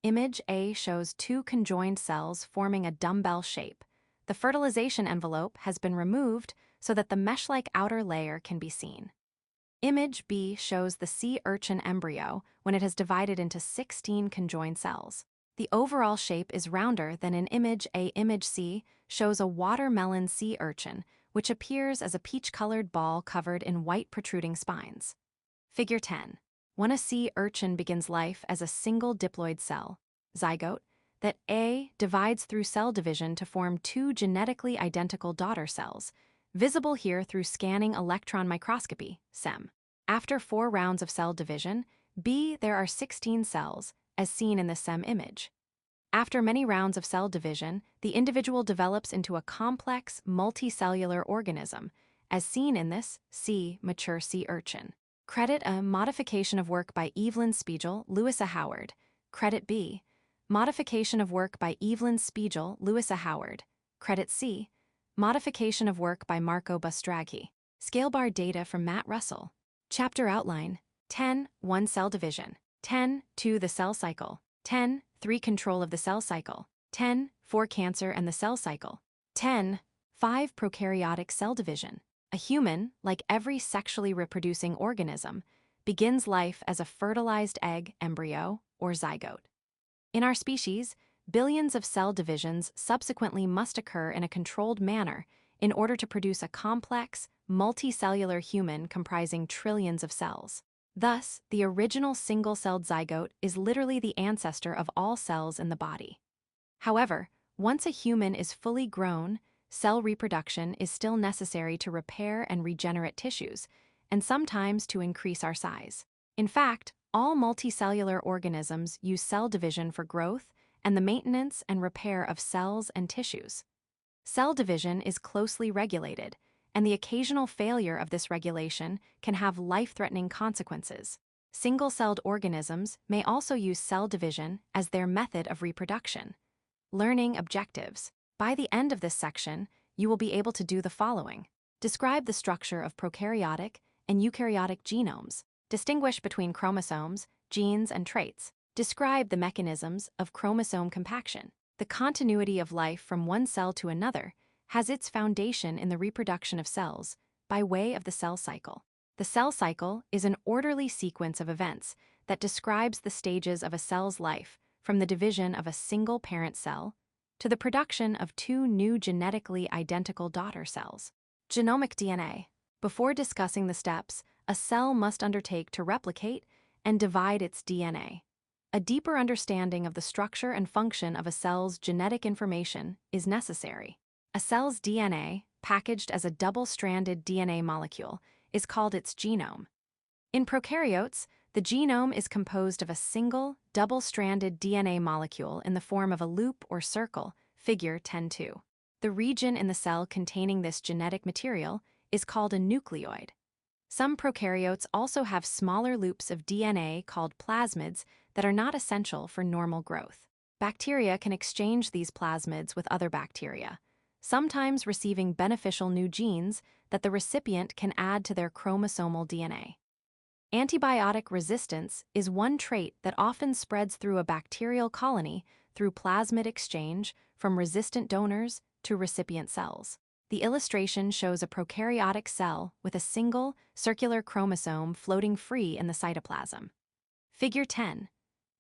Image A shows two conjoined cells forming a dumbbell shape. The fertilization envelope has been removed so that the mesh-like outer layer can be seen. Image B shows the sea urchin embryo when it has divided into 16 conjoined cells. The overall shape is rounder than in image A. Image C shows a watermelon sea urchin, which appears as a peach-colored ball covered in white protruding spines. Figure 10. When a sea urchin begins life as a single diploid cell, zygote, that A divides through cell division to form two genetically identical daughter cells, visible here through scanning electron microscopy, SEM. After 4 rounds of cell division, B, there are 16 cells, as seen in the SEM image. After many rounds of cell division, the individual develops into a complex, multicellular organism, as seen in this C, mature sea urchin. Credit A, modification of work by Evelyn Spiegel, Louisa Howard. Credit B, modification of work by Evelyn Spiegel, Louisa Howard. Credit C, modification of work by Marco Bustraghi. Scale bar data from Matt Russell. Chapter outline: 10. 1 cell division. 10. 2 the cell cycle. 10. 3 control of the cell cycle. 10. 4 cancer and the cell cycle. 10. 5 prokaryotic cell division. A human, like every sexually reproducing organism, begins life as a fertilized egg, embryo, or zygote. In our species, billions of cell divisions subsequently must occur in a controlled manner in order to produce a complex, multicellular human comprising trillions of cells. Thus, the original single-celled zygote is literally the ancestor of all cells in the body. However, once a human is fully grown, cell reproduction is still necessary to repair and regenerate tissues, and sometimes to increase our size. In fact, all multicellular organisms use cell division for growth and the maintenance and repair of cells and tissues. Cell division is closely regulated, and the occasional failure of this regulation can have life-threatening consequences. Single-celled organisms may also use cell division as their method of reproduction. Learning objectives. By the end of this section, you will be able to do the following. Describe the structure of prokaryotic and eukaryotic genomes. Distinguish between chromosomes, genes, and traits. Describe the mechanisms of chromosome compaction. The continuity of life from one cell to another has its foundation in the reproduction of cells by way of the cell cycle. The cell cycle is an orderly sequence of events that describes the stages of a cell's life from the division of a single parent cell to the production of 2 new genetically identical daughter cells. Genomic DNA. Before discussing the steps a cell must undertake to replicate and divide its DNA, a deeper understanding of the structure and function of a cell's genetic information is necessary. A cell's DNA, packaged as a double-stranded DNA molecule, is called its genome. In prokaryotes, the genome is composed of a single, double-stranded DNA molecule in the form of a loop or circle, figure 10.2. The region in the cell containing this genetic material is called a nucleoid. Some prokaryotes also have smaller loops of DNA called plasmids that are not essential for normal growth. Bacteria can exchange these plasmids with other bacteria, sometimes receiving beneficial new genes that the recipient can add to their chromosomal DNA. Antibiotic resistance is one trait that often spreads through a bacterial colony through plasmid exchange from resistant donors to recipient cells. The illustration shows a prokaryotic cell with a single, circular chromosome floating free in the cytoplasm. Figure 10.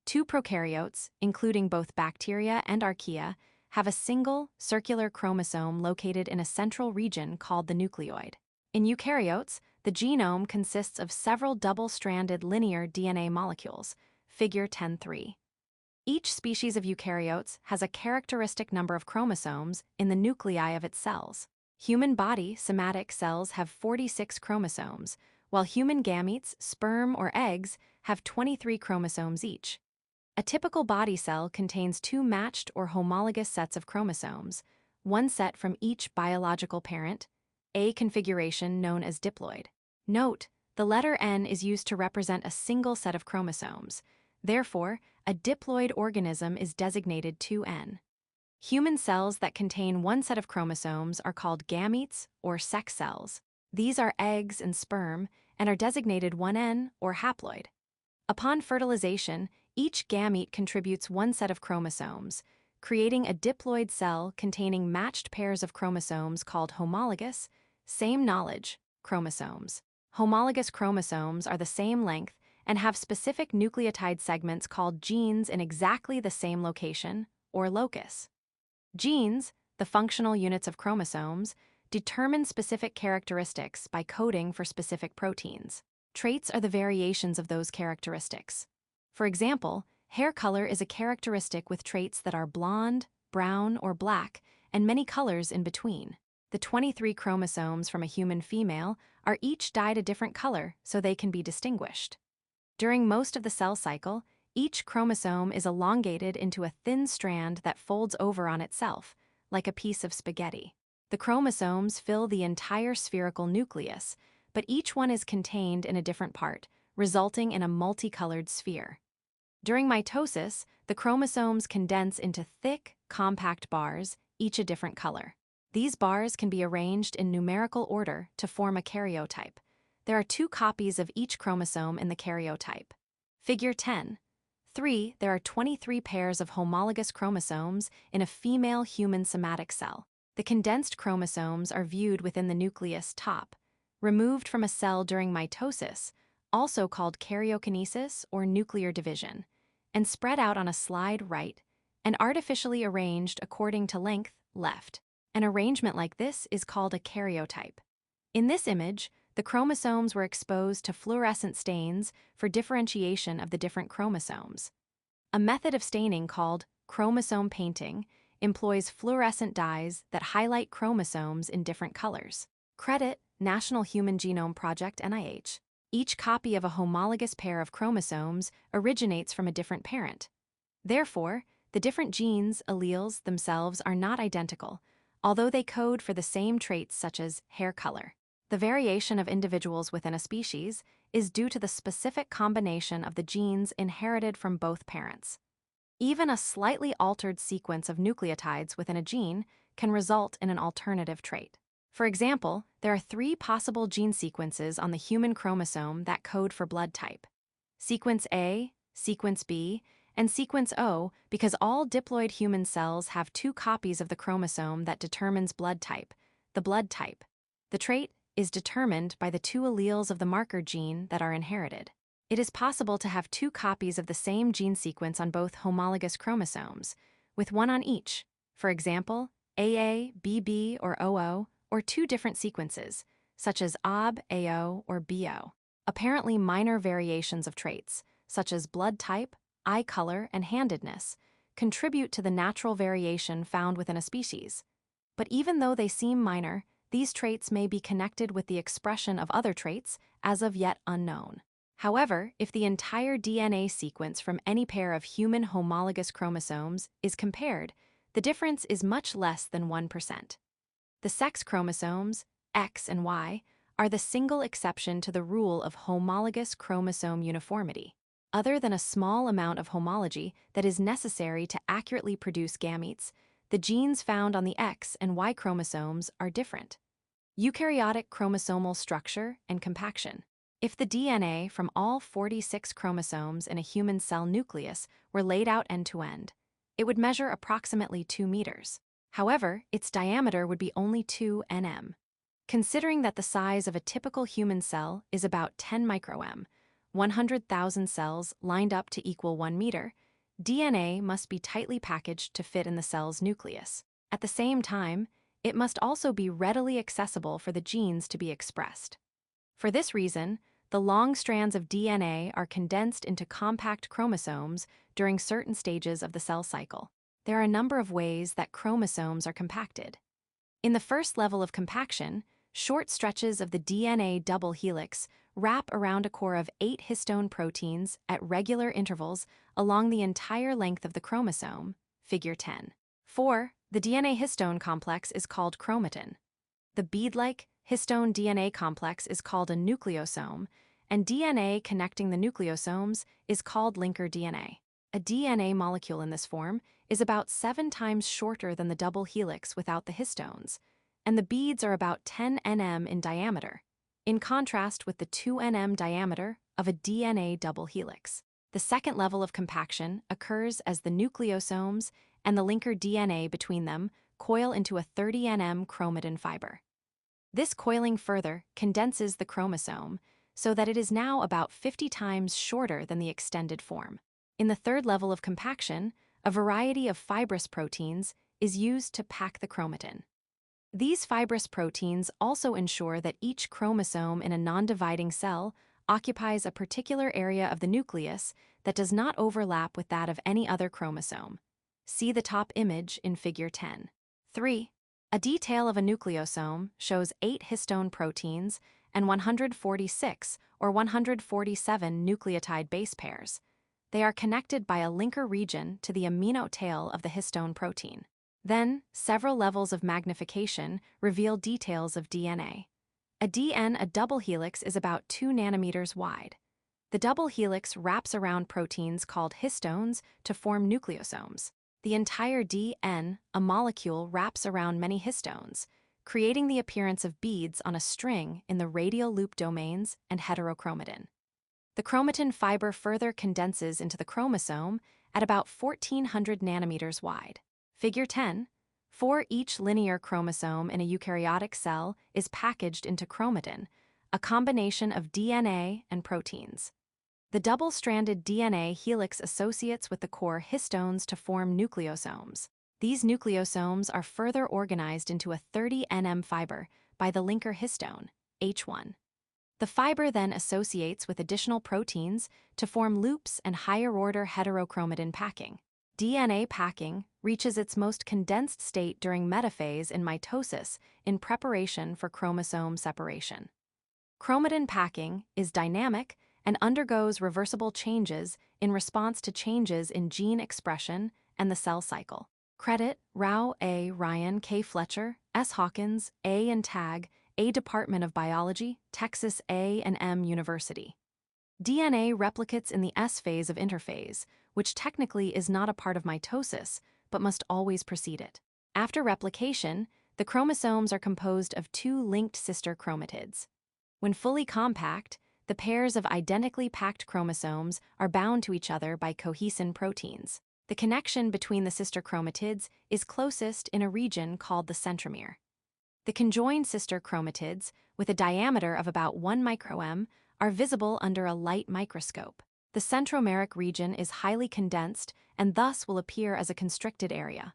2 prokaryotes, including both bacteria and archaea, have a single, circular chromosome located in a central region called the nucleoid. In eukaryotes, the genome consists of several double-stranded linear DNA molecules, figure 10.3. Each species of eukaryotes has a characteristic number of chromosomes in the nuclei of its cells. Human body somatic cells have 46 chromosomes, while human gametes, sperm or eggs, have 23 chromosomes each. A typical body cell contains 2 matched or homologous sets of chromosomes, one set from each biological parent, a configuration known as diploid. Note, the letter N is used to represent a single set of chromosomes. Therefore, a diploid organism is designated 2N. Human cells that contain one set of chromosomes are called gametes or sex cells. These are eggs and sperm and are designated 1N or haploid. Upon fertilization, Each gamete contributes one set of chromosomes, creating a diploid cell containing matched pairs of chromosomes called homologous, same knowledge, chromosomes. Homologous chromosomes are the same length and have specific nucleotide segments called genes in exactly the same location, or locus. Genes, the functional units of chromosomes, determine specific characteristics by coding for specific proteins. Traits are the variations of those characteristics. For example, hair color is a characteristic with traits that are blonde, brown, or black, and many colors in between. The 23 chromosomes from a human female are each dyed a different color so they can be distinguished. During most of the cell cycle, each chromosome is elongated into a thin strand that folds over on itself, like a piece of spaghetti. The chromosomes fill the entire spherical nucleus, but each one is contained in a different part, resulting in a multicolored sphere. During mitosis, the chromosomes condense into thick, compact bars, each a different color. These bars can be arranged in numerical order to form a karyotype. There are 2 copies of each chromosome in the karyotype. Figure 10. 3. There are 23 pairs of homologous chromosomes in a female human somatic cell. The condensed chromosomes are viewed within the nucleus top, removed from a cell during mitosis, also called karyokinesis or nuclear division, and spread out on a slide right and artificially arranged according to length left. An arrangement like this is called a karyotype. In this image, the chromosomes were exposed to fluorescent stains for differentiation of the different chromosomes. A method of staining called chromosome painting employs fluorescent dyes that highlight chromosomes in different colors. Credit National Human Genome Project NIH. Each copy of a homologous pair of chromosomes originates from a different parent. Therefore, the different genes, alleles, themselves are not identical, although they code for the same traits such as hair color. The variation of individuals within a species is due to the specific combination of the genes inherited from both parents. Even a slightly altered sequence of nucleotides within a gene can result in an alternative trait. For example, there are 3 possible gene sequences on the human chromosome that code for blood type: sequence A, sequence B, and sequence O, because all diploid human cells have 2 copies of the chromosome that determines blood type, the blood type. The trait is determined by the 2 alleles of the marker gene that are inherited. It is possible to have 2 copies of the same gene sequence on both homologous chromosomes, with one on each. For example, AA, BB, or OO, or 2 different sequences, such as AB, AO, or BO. Apparently minor variations of traits, such as blood type, eye color, and handedness, contribute to the natural variation found within a species. But even though they seem minor, these traits may be connected with the expression of other traits as of yet unknown. However, if the entire DNA sequence from any pair of human homologous chromosomes is compared, the difference is much less than 1%. The sex chromosomes, X and Y, are the single exception to the rule of homologous chromosome uniformity. Other than a small amount of homology that is necessary to accurately produce gametes, the genes found on the X and Y chromosomes are different. Eukaryotic chromosomal structure and compaction. If the DNA from all 46 chromosomes in a human cell nucleus were laid out end-to-end, it would measure approximately 2 meters. However, its diameter would be only 2 nm. Considering that the size of a typical human cell is about 10 microM, 100,000 cells lined up to equal 1 meter, DNA must be tightly packaged to fit in the cell's nucleus. At the same time, it must also be readily accessible for the genes to be expressed. For this reason, the long strands of DNA are condensed into compact chromosomes during certain stages of the cell cycle. There are a number of ways that chromosomes are compacted. In the first level of compaction, short stretches of the DNA double helix wrap around a core of 8 histone proteins at regular intervals along the entire length of the chromosome, figure 10. 4. The DNA histone complex is called chromatin. The bead-like histone DNA complex is called a nucleosome, and DNA connecting the nucleosomes is called linker DNA. A DNA molecule in this form is about 7 times shorter than the double helix without the histones, and the beads are about 10 nm in diameter, in contrast with the 2 nm diameter of a DNA double helix. The second level of compaction occurs as the nucleosomes and the linker DNA between them coil into a 30 nm chromatin fiber. This coiling further condenses the chromosome so that it is now about 50 times shorter than the extended form. In the third level of compaction, a variety of fibrous proteins is used to pack the chromatin. These fibrous proteins also ensure that each chromosome in a non-dividing cell occupies a particular area of the nucleus that does not overlap with that of any other chromosome. See the top image in Figure 10. 3. A detail of a nucleosome shows 8 histone proteins and 146 or 147 nucleotide base pairs. They are connected by a linker region to the amino tail of the histone protein. Then, several levels of magnification reveal details of DNA. A double helix is about 2 nanometers wide. The double helix wraps around proteins called histones to form nucleosomes. The entire DN, a molecule, wraps around many histones, creating the appearance of beads on a string in the radial loop domains and heterochromatin. The chromatin fiber further condenses into the chromosome at about 1400 nanometers wide. Figure 10. For each linear chromosome in a eukaryotic cell is packaged into chromatin, a combination of DNA and proteins. The double-stranded DNA helix associates with the core histones to form nucleosomes. These nucleosomes are further organized into a 30 nm fiber by the linker histone, H1. The fiber then associates with additional proteins to form loops and higher-order heterochromatin packing. DNA packing reaches its most condensed state during metaphase in mitosis in preparation for chromosome separation. Chromatin packing is dynamic and undergoes reversible changes in response to changes in gene expression and the cell cycle. Credit Rao A. Ryan K. Fletcher, S. Hawkins, A. and Tag, A. Department of Biology, Texas A&M University. DNA replicates in the S phase of interphase, which technically is not a part of mitosis, but must always precede it. After replication, the chromosomes are composed of 2 linked sister chromatids. When fully compact, the pairs of identically packed chromosomes are bound to each other by cohesin proteins. The connection between the sister chromatids is closest in a region called the centromere. The conjoined sister chromatids, with a diameter of about 1 microM, are visible under a light microscope. The centromeric region is highly condensed and thus will appear as a constricted area.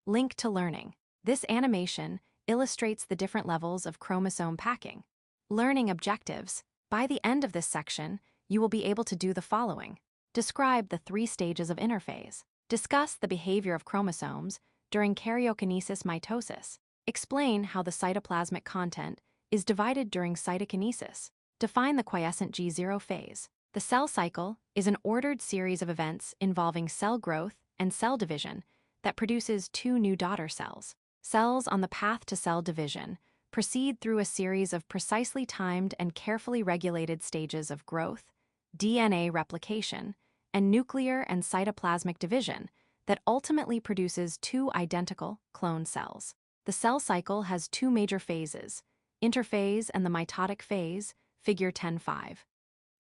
Link to learning. This animation illustrates the different levels of chromosome packing. Learning objectives. By the end of this section, you will be able to do the following. Describe the 3 stages of interphase. Discuss the behavior of chromosomes during karyokinesis mitosis. Explain how the cytoplasmic content is divided during cytokinesis. Define the quiescent G0 phase. The cell cycle is an ordered series of events involving cell growth and cell division that produces 2 new daughter cells. Cells on the path to cell division proceed through a series of precisely timed and carefully regulated stages of growth, DNA replication, and nuclear and cytoplasmic division that ultimately produces 2 identical clone cells. The cell cycle has 2 major phases, interphase and the mitotic phase, Figure 10.5.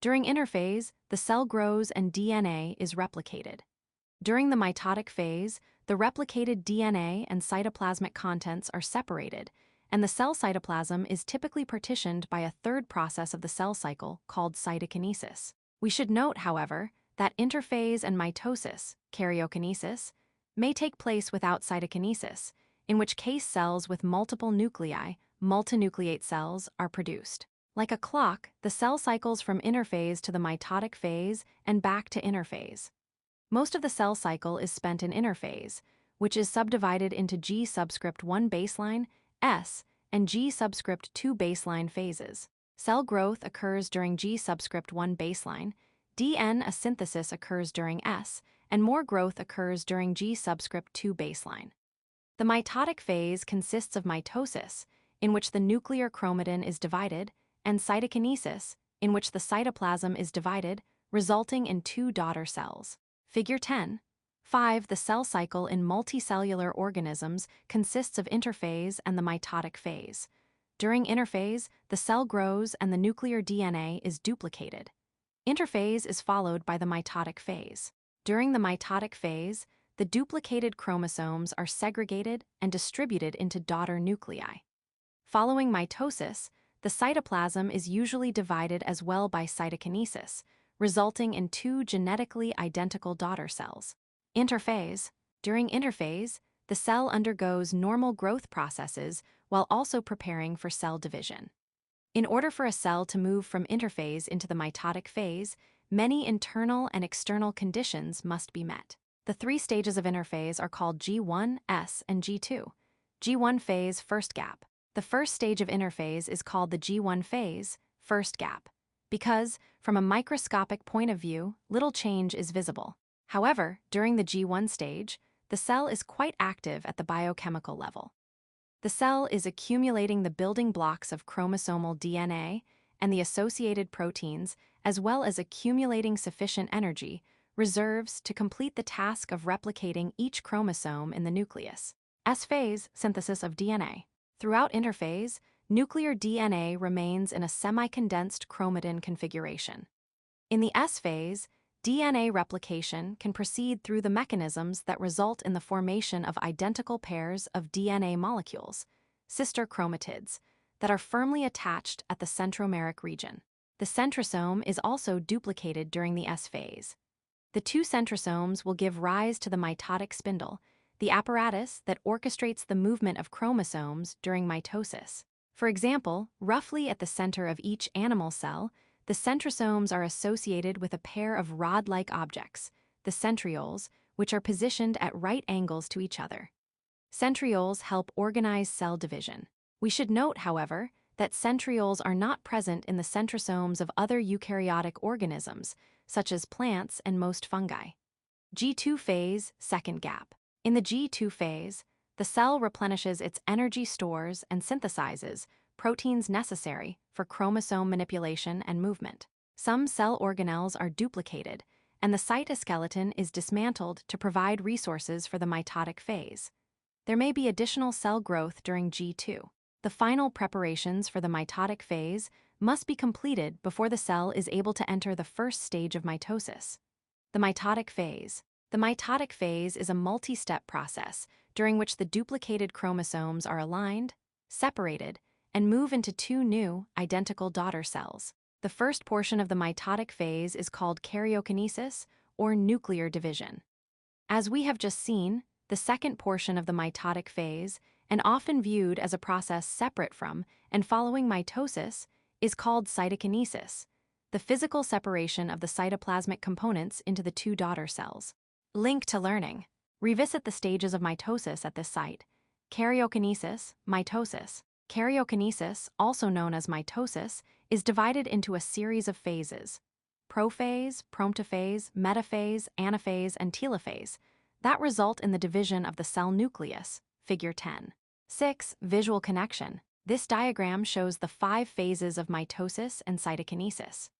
During interphase, the cell grows and DNA is replicated. During the mitotic phase, the replicated DNA and cytoplasmic contents are separated, and the cell cytoplasm is typically partitioned by a third process of the cell cycle called cytokinesis. We should note, however, that interphase and mitosis, karyokinesis, may take place without cytokinesis, in which case cells with multiple nuclei, multinucleate cells, are produced. Like a clock, the cell cycles from interphase to the mitotic phase and back to interphase. Most of the cell cycle is spent in interphase, which is subdivided into G subscript 1 baseline, S, and G subscript 2 baseline phases. Cell growth occurs during G subscript 1 baseline, DN a synthesis occurs during S, and more growth occurs during G subscript 2 baseline. The mitotic phase consists of mitosis, in which the nuclear chromatin is divided, and cytokinesis, in which the cytoplasm is divided, resulting in 2 daughter cells. Figure 10.5. The cell cycle in multicellular organisms consists of interphase and the mitotic phase. During interphase, the cell grows and the nuclear DNA is duplicated. Interphase is followed by the mitotic phase. During the mitotic phase, the duplicated chromosomes are segregated and distributed into daughter nuclei. Following mitosis, the cytoplasm is usually divided as well by cytokinesis, resulting in two genetically identical daughter cells. Interphase. During interphase, the cell undergoes normal growth processes while also preparing for cell division. In order for a cell to move from interphase into the mitotic phase, many internal and external conditions must be met. The three stages of interphase are called G1, S, and G2. G1 phase, first gap. The first stage of interphase is called the G1 phase, first gap, because, from a microscopic point of view, little change is visible. However, during the G1 stage, the cell is quite active at the biochemical level. The cell is accumulating the building blocks of chromosomal DNA and the associated proteins, as well as accumulating sufficient energy, reserves to complete the task of replicating each chromosome in the nucleus. S phase, synthesis of DNA. Throughout interphase, nuclear DNA remains in a semi-condensed chromatin configuration. In the S phase, DNA replication can proceed through the mechanisms that result in the formation of identical pairs of DNA molecules, sister chromatids, that are firmly attached at the centromeric region. The centrosome is also duplicated during the S phase. The two centrosomes will give rise to the mitotic spindle, the apparatus that orchestrates the movement of chromosomes during mitosis. For example, roughly at the center of each animal cell, the centrosomes are associated with a pair of rod-like objects, the centrioles, which are positioned at right angles to each other. Centrioles help organize cell division. We should note, however, that centrioles are not present in the centrosomes of other eukaryotic organisms, such as plants and most fungi. G2 phase, second gap. In the G2 phase, the cell replenishes its energy stores and synthesizes proteins necessary for chromosome manipulation and movement. Some cell organelles are duplicated, and the cytoskeleton is dismantled to provide resources for the mitotic phase. There may be additional cell growth during G2. The final preparations for the mitotic phase must be completed before the cell is able to enter the first stage of mitosis. The mitotic phase. The mitotic phase is a multi-step process during which the duplicated chromosomes are aligned, separated, and move into two new, identical daughter cells. The first portion of the mitotic phase is called karyokinesis, or nuclear division. As we have just seen, the second portion of the mitotic phase, and often viewed as a process separate from and following mitosis, is called cytokinesis, the physical separation of the cytoplasmic components into the two daughter cells. Link to learning. Revisit the stages of mitosis at this site. Karyokinesis, mitosis. Karyokinesis, also known as mitosis, is divided into a series of phases: prophase, prometophase, metaphase, anaphase, and telophase, that result in the division of the cell nucleus, figure 10. 6. Visual connection. This diagram shows the 5 phases of mitosis and cytokinesis.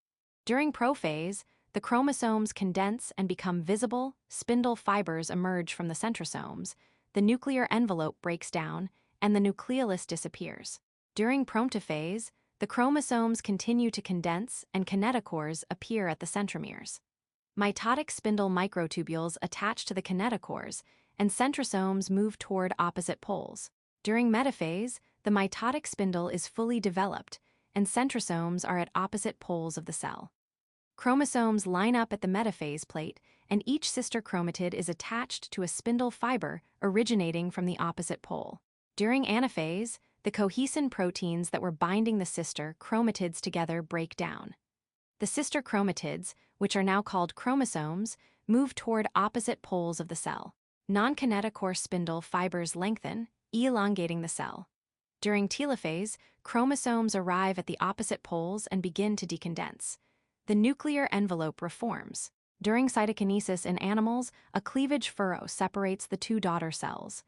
During prophase, the chromosomes condense and become visible, spindle fibers emerge from the centrosomes, the nuclear envelope breaks down, and the nucleolus disappears. During prometophase, the chromosomes continue to condense and kinetochores appear at the centromeres. Mitotic spindle microtubules attach to the kinetochores, and centrosomes move toward opposite poles. During metaphase, the mitotic spindle is fully developed, and centrosomes are at opposite poles of the cell. Chromosomes line up at the metaphase plate, and each sister chromatid is attached to a spindle fiber originating from the opposite pole. During anaphase, the cohesin proteins that were binding the sister chromatids together break down. The sister chromatids, which are now called chromosomes, move toward opposite poles of the cell. Non-kinetochore spindle fibers lengthen, elongating the cell. During telophase, chromosomes arrive at the opposite poles and begin to decondense. The nuclear envelope reforms. During cytokinesis in animals, a cleavage furrow separates the two daughter cells.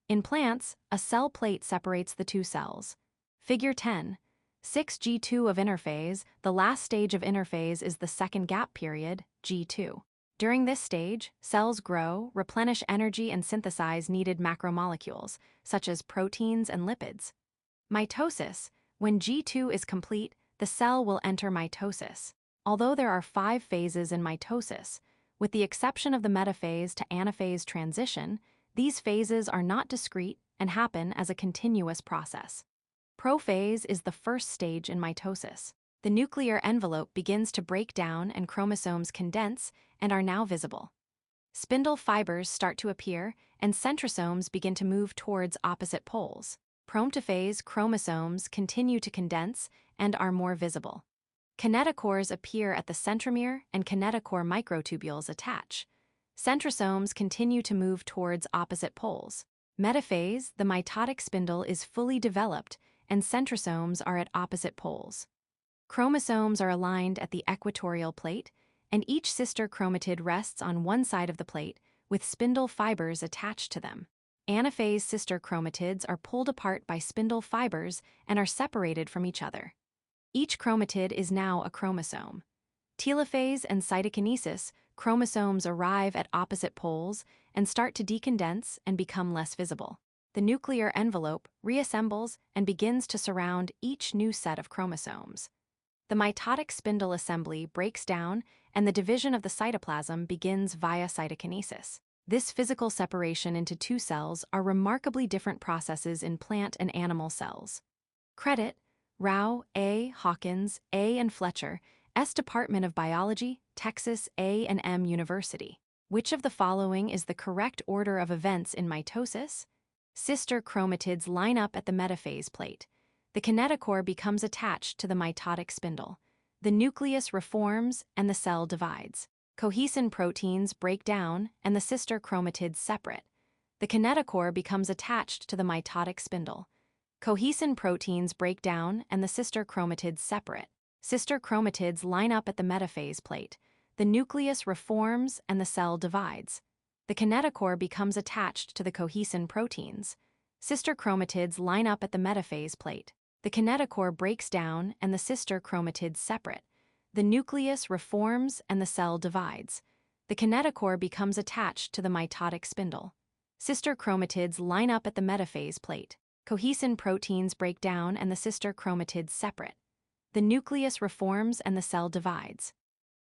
In plants, a cell plate separates the two cells. Figure 10. 6G2 of interphase, the last stage of interphase is the second gap period, G2. During this stage, cells grow, replenish energy, and synthesize needed macromolecules, such as proteins and lipids. Mitosis. When G2 is complete, the cell will enter mitosis. Although there are 5 phases in mitosis, with the exception of the metaphase to anaphase transition, these phases are not discrete and happen as a continuous process. Prophase is the first stage in mitosis. The nuclear envelope begins to break down and chromosomes condense and are now visible. Spindle fibers start to appear and centrosomes begin to move towards opposite poles. Prometaphase chromosomes continue to condense and are more visible. Kinetochores appear at the centromere and kinetochore microtubules attach. Centrosomes continue to move towards opposite poles. Metaphase, the mitotic spindle is fully developed and centrosomes are at opposite poles. Chromosomes are aligned at the equatorial plate, and each sister chromatid rests on one side of the plate with spindle fibers attached to them. Anaphase sister chromatids are pulled apart by spindle fibers and are separated from each other. Each chromatid is now a chromosome. Telophase and cytokinesis, chromosomes arrive at opposite poles and start to decondense and become less visible. The nuclear envelope reassembles and begins to surround each new set of chromosomes. The mitotic spindle assembly breaks down and the division of the cytoplasm begins via cytokinesis. This physical separation into two cells are remarkably different processes in plant and animal cells. Credit: Rao, A. Hawkins, A. and Fletcher, S. Department of Biology, Texas A&M University. Which of the following is the correct order of events in mitosis? Sister chromatids line up at the metaphase plate. The kinetochore becomes attached to the mitotic spindle. The nucleus reforms and the cell divides. Cohesin proteins break down and the sister chromatids separate. The kinetochore becomes attached to the mitotic spindle. Cohesin proteins break down and the sister chromatids separate. Sister chromatids line up at the metaphase plate. The nucleus reforms and the cell divides. The kinetochore becomes attached to the cohesin proteins. Sister chromatids line up at the metaphase plate. The kinetochore breaks down and the sister chromatids separate. The nucleus reforms and the cell divides. The kinetochore becomes attached to the mitotic spindle. Sister chromatids line up at the metaphase plate. Cohesin proteins break down and the sister chromatids separate. The nucleus reforms and the cell divides.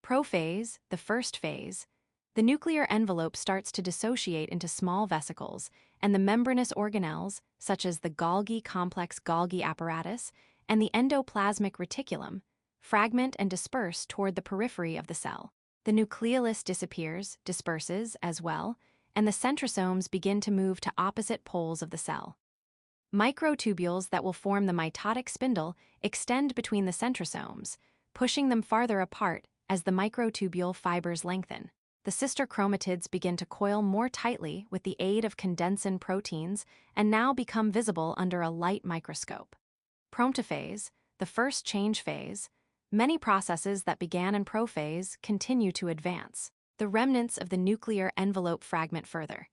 Prophase, the first phase. The nuclear envelope starts to dissociate into small vesicles, and the membranous organelles, such as the Golgi complex Golgi apparatus and the endoplasmic reticulum, fragment and disperse toward the periphery of the cell. The nucleolus disperses as well, and the centrosomes begin to move to opposite poles of the cell. Microtubules that will form the mitotic spindle extend between the centrosomes, pushing them farther apart as the microtubule fibers lengthen. The sister chromatids begin to coil more tightly with the aid of condensin proteins and now become visible under a light microscope. Prometaphase, the first change phase. Many processes that began in prophase continue to advance. The remnants of the nuclear envelope fragment further,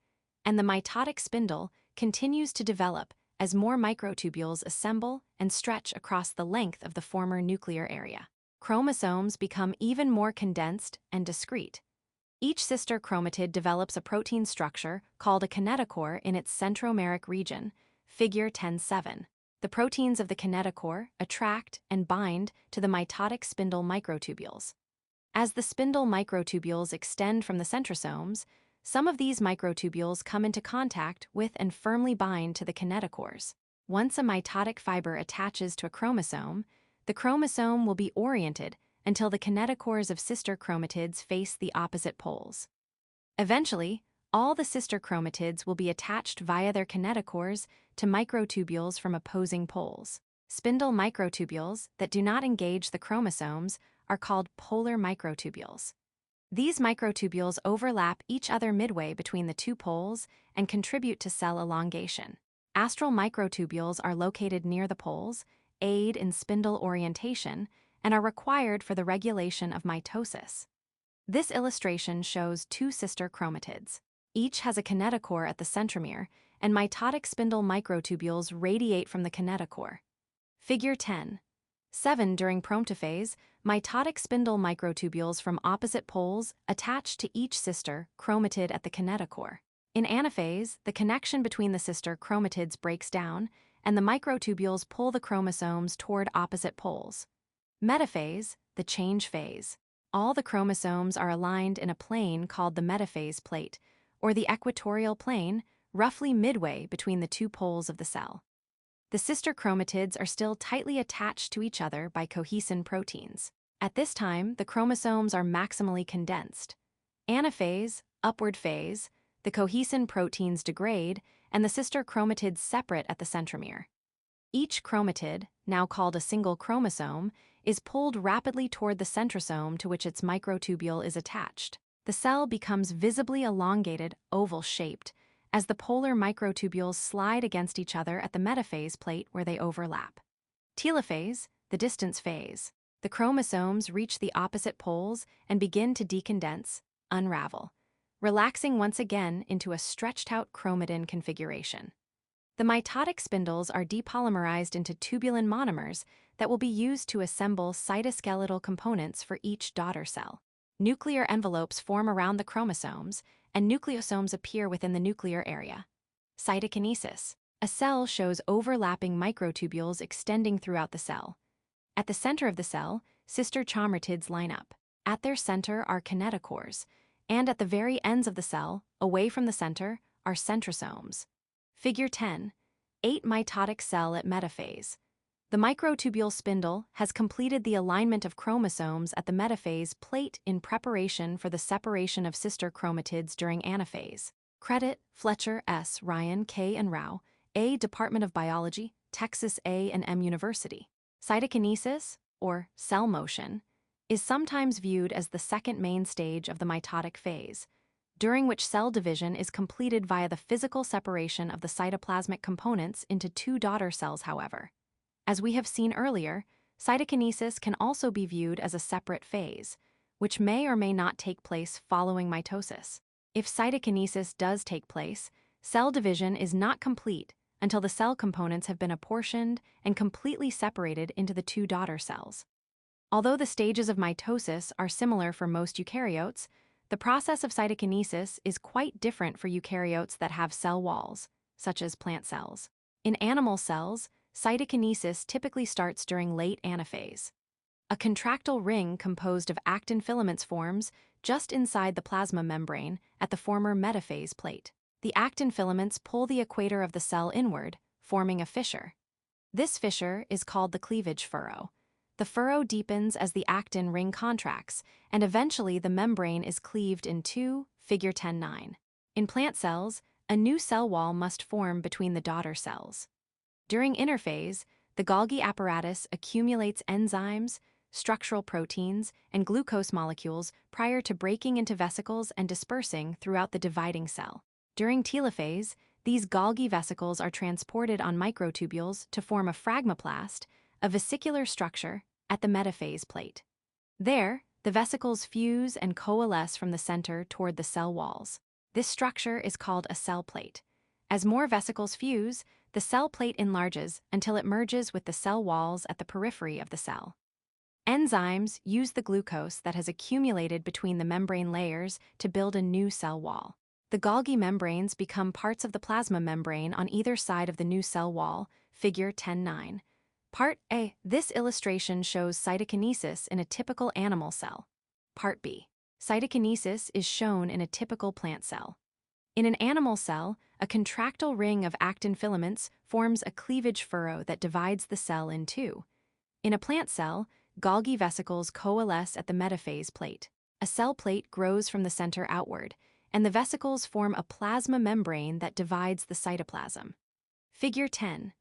and the mitotic spindle continues to develop as more microtubules assemble and stretch across the length of the former nuclear area. Chromosomes become even more condensed and discrete. Each sister chromatid develops a protein structure called a kinetochore in its centromeric region, figure 10.7. The proteins of the kinetochore attract and bind to the mitotic spindle microtubules. As the spindle microtubules extend from the centrosomes, some of these microtubules come into contact with and firmly bind to the kinetochores. Once a mitotic fiber attaches to a chromosome, the chromosome will be oriented until the kinetochores of sister chromatids face the opposite poles. Eventually, all the sister chromatids will be attached via their kinetochores to microtubules from opposing poles. Spindle microtubules that do not engage the chromosomes are called polar microtubules. These microtubules overlap each other midway between the two poles and contribute to cell elongation. Astral microtubules are located near the poles, aid in spindle orientation, and are required for the regulation of mitosis. This illustration shows two sister chromatids. Each has a kinetochore at the centromere, and mitotic spindle microtubules radiate from the kinetochore. Figure 10.7. During prometaphase, mitotic spindle microtubules from opposite poles attach to each sister chromatid at the kinetochore. In anaphase, the connection between the sister chromatids breaks down, and the microtubules pull the chromosomes toward opposite poles. Metaphase, the change phase. All the chromosomes are aligned in a plane called the metaphase plate, or the equatorial plane, roughly midway between the two poles of the cell. The sister chromatids are still tightly attached to each other by cohesin proteins. At this time, the chromosomes are maximally condensed. Anaphase, upward phase, the cohesin proteins degrade, and the sister chromatids separate at the centromere. Each chromatid, now called a single chromosome, is pulled rapidly toward the centrosome to which its microtubule is attached. The cell becomes visibly elongated, oval-shaped, as the polar microtubules slide against each other at the metaphase plate where they overlap. Telophase, the distance phase. The chromosomes reach the opposite poles and begin to decondense, unravel, relaxing once again into a stretched-out chromatin configuration. The mitotic spindles are depolymerized into tubulin monomers that will be used to assemble cytoskeletal components for each daughter cell. Nuclear envelopes form around the chromosomes, and nucleosomes appear within the nuclear area. Cytokinesis. A cell shows overlapping microtubules extending throughout the cell. At the center of the cell, sister chromatins line up. At their center are kinetochores, and at the very ends of the cell, away from the center, are centrosomes. Figure 10. 8 mitotic cell at metaphase. The microtubule spindle has completed the alignment of chromosomes at the metaphase plate in preparation for the separation of sister chromatids during anaphase. Credit, Fletcher, S., Ryan, K., and Rao, A. Department of Biology, Texas A&M University. Cytokinesis, or cell motion, is sometimes viewed as the second main stage of the mitotic phase, during which cell division is completed via the physical separation of the cytoplasmic components into two daughter cells, however. As we have seen earlier, cytokinesis can also be viewed as a separate phase, which may or may not take place following mitosis. If cytokinesis does take place, cell division is not complete until the cell components have been apportioned and completely separated into the two daughter cells. Although the stages of mitosis are similar for most eukaryotes, the process of cytokinesis is quite different for eukaryotes that have cell walls, such as plant cells. In animal cells, cytokinesis typically starts during late anaphase. A contractile ring composed of actin filaments forms just inside the plasma membrane at the former metaphase plate. The actin filaments pull the equator of the cell inward, forming a fissure. This fissure is called the cleavage furrow. The furrow deepens as the actin ring contracts, and eventually the membrane is cleaved in two, figure 10-9. In plant cells, a new cell wall must form between the daughter cells. During interphase, the Golgi apparatus accumulates enzymes, structural proteins, and glucose molecules prior to breaking into vesicles and dispersing throughout the dividing cell. During telophase, these Golgi vesicles are transported on microtubules to form a phragmoplast, a vesicular structure, at the metaphase plate. There, the vesicles fuse and coalesce from the center toward the cell walls. This structure is called a cell plate. As more vesicles fuse, the cell plate enlarges until it merges with the cell walls at the periphery of the cell. Enzymes use the glucose that has accumulated between the membrane layers to build a new cell wall. The Golgi membranes become parts of the plasma membrane on either side of the new cell wall, figure 10-9. Part A. This illustration shows cytokinesis in a typical animal cell. Part B. Cytokinesis is shown in a typical plant cell. In an animal cell, a contractile ring of actin filaments forms a cleavage furrow that divides the cell in two. In a plant cell, Golgi vesicles coalesce at the metaphase plate. A cell plate grows from the center outward, and the vesicles form a plasma membrane that divides the cytoplasm. Figure 10.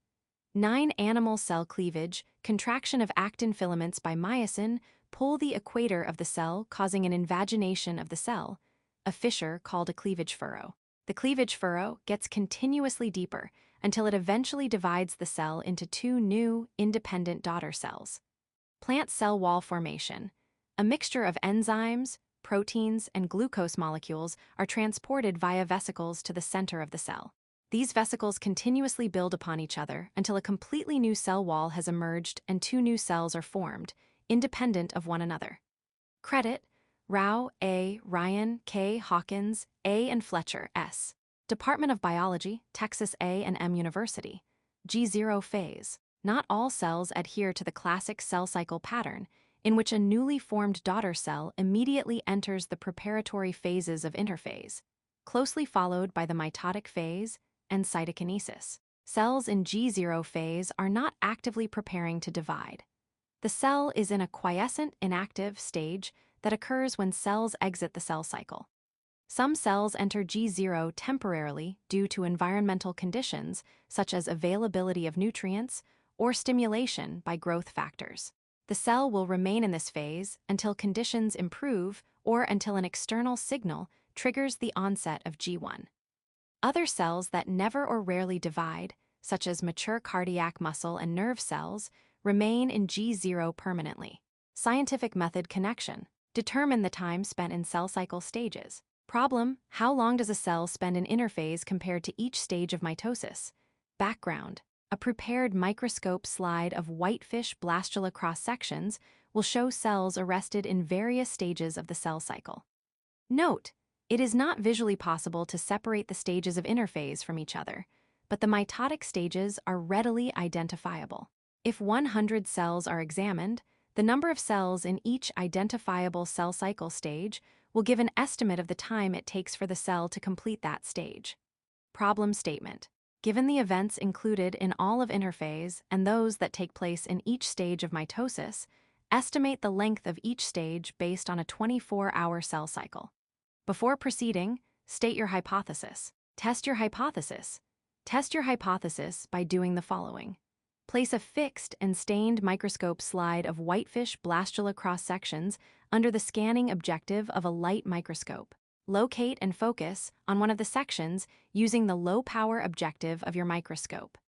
9 animal cell cleavage, contraction of actin filaments by myosin pull the equator of the cell, causing an invagination of the cell, a fissure called a cleavage furrow. The cleavage furrow gets continuously deeper until it eventually divides the cell into two new, independent daughter cells. Plant cell wall formation. A mixture of enzymes, proteins, and glucose molecules are transported via vesicles to the center of the cell. These vesicles continuously build upon each other until a completely new cell wall has emerged and two new cells are formed, independent of one another. Credit, Rao, A., Ryan, K., Hawkins, A., and Fletcher, S. Department of Biology, Texas A&M University. G0 phase. Not all cells adhere to the classic cell cycle pattern, in which a newly formed daughter cell immediately enters the preparatory phases of interphase, closely followed by the mitotic phase and cytokinesis. Cells in G0 phase are not actively preparing to divide. The cell is in a quiescent inactive stage that occurs when cells exit the cell cycle. Some cells enter G0 temporarily due to environmental conditions such as availability of nutrients or stimulation by growth factors. The cell will remain in this phase until conditions improve or until an external signal triggers the onset of G1. Other cells that never or rarely divide, such as mature cardiac muscle and nerve cells, remain in G0 permanently. Scientific method connection. Determine the time spent in cell cycle stages. Problem: how long does a cell spend in interphase compared to each stage of mitosis? Background: a prepared microscope slide of whitefish blastula cross-sections will show cells arrested in various stages of the cell cycle. Note: it is not visually possible to separate the stages of interphase from each other, but the mitotic stages are readily identifiable. If 100 cells are examined, the number of cells in each identifiable cell cycle stage will give an estimate of the time it takes for the cell to complete that stage. Problem statement: given the events included in all of interphase and those that take place in each stage of mitosis, estimate the length of each stage based on a 24-hour cell cycle. Before proceeding, state your hypothesis. Test your hypothesis. Test your hypothesis by doing the following. Place a fixed and stained microscope slide of whitefish blastula cross-sections under the scanning objective of a light microscope. Locate and focus on one of the sections using the low-power objective of your microscope.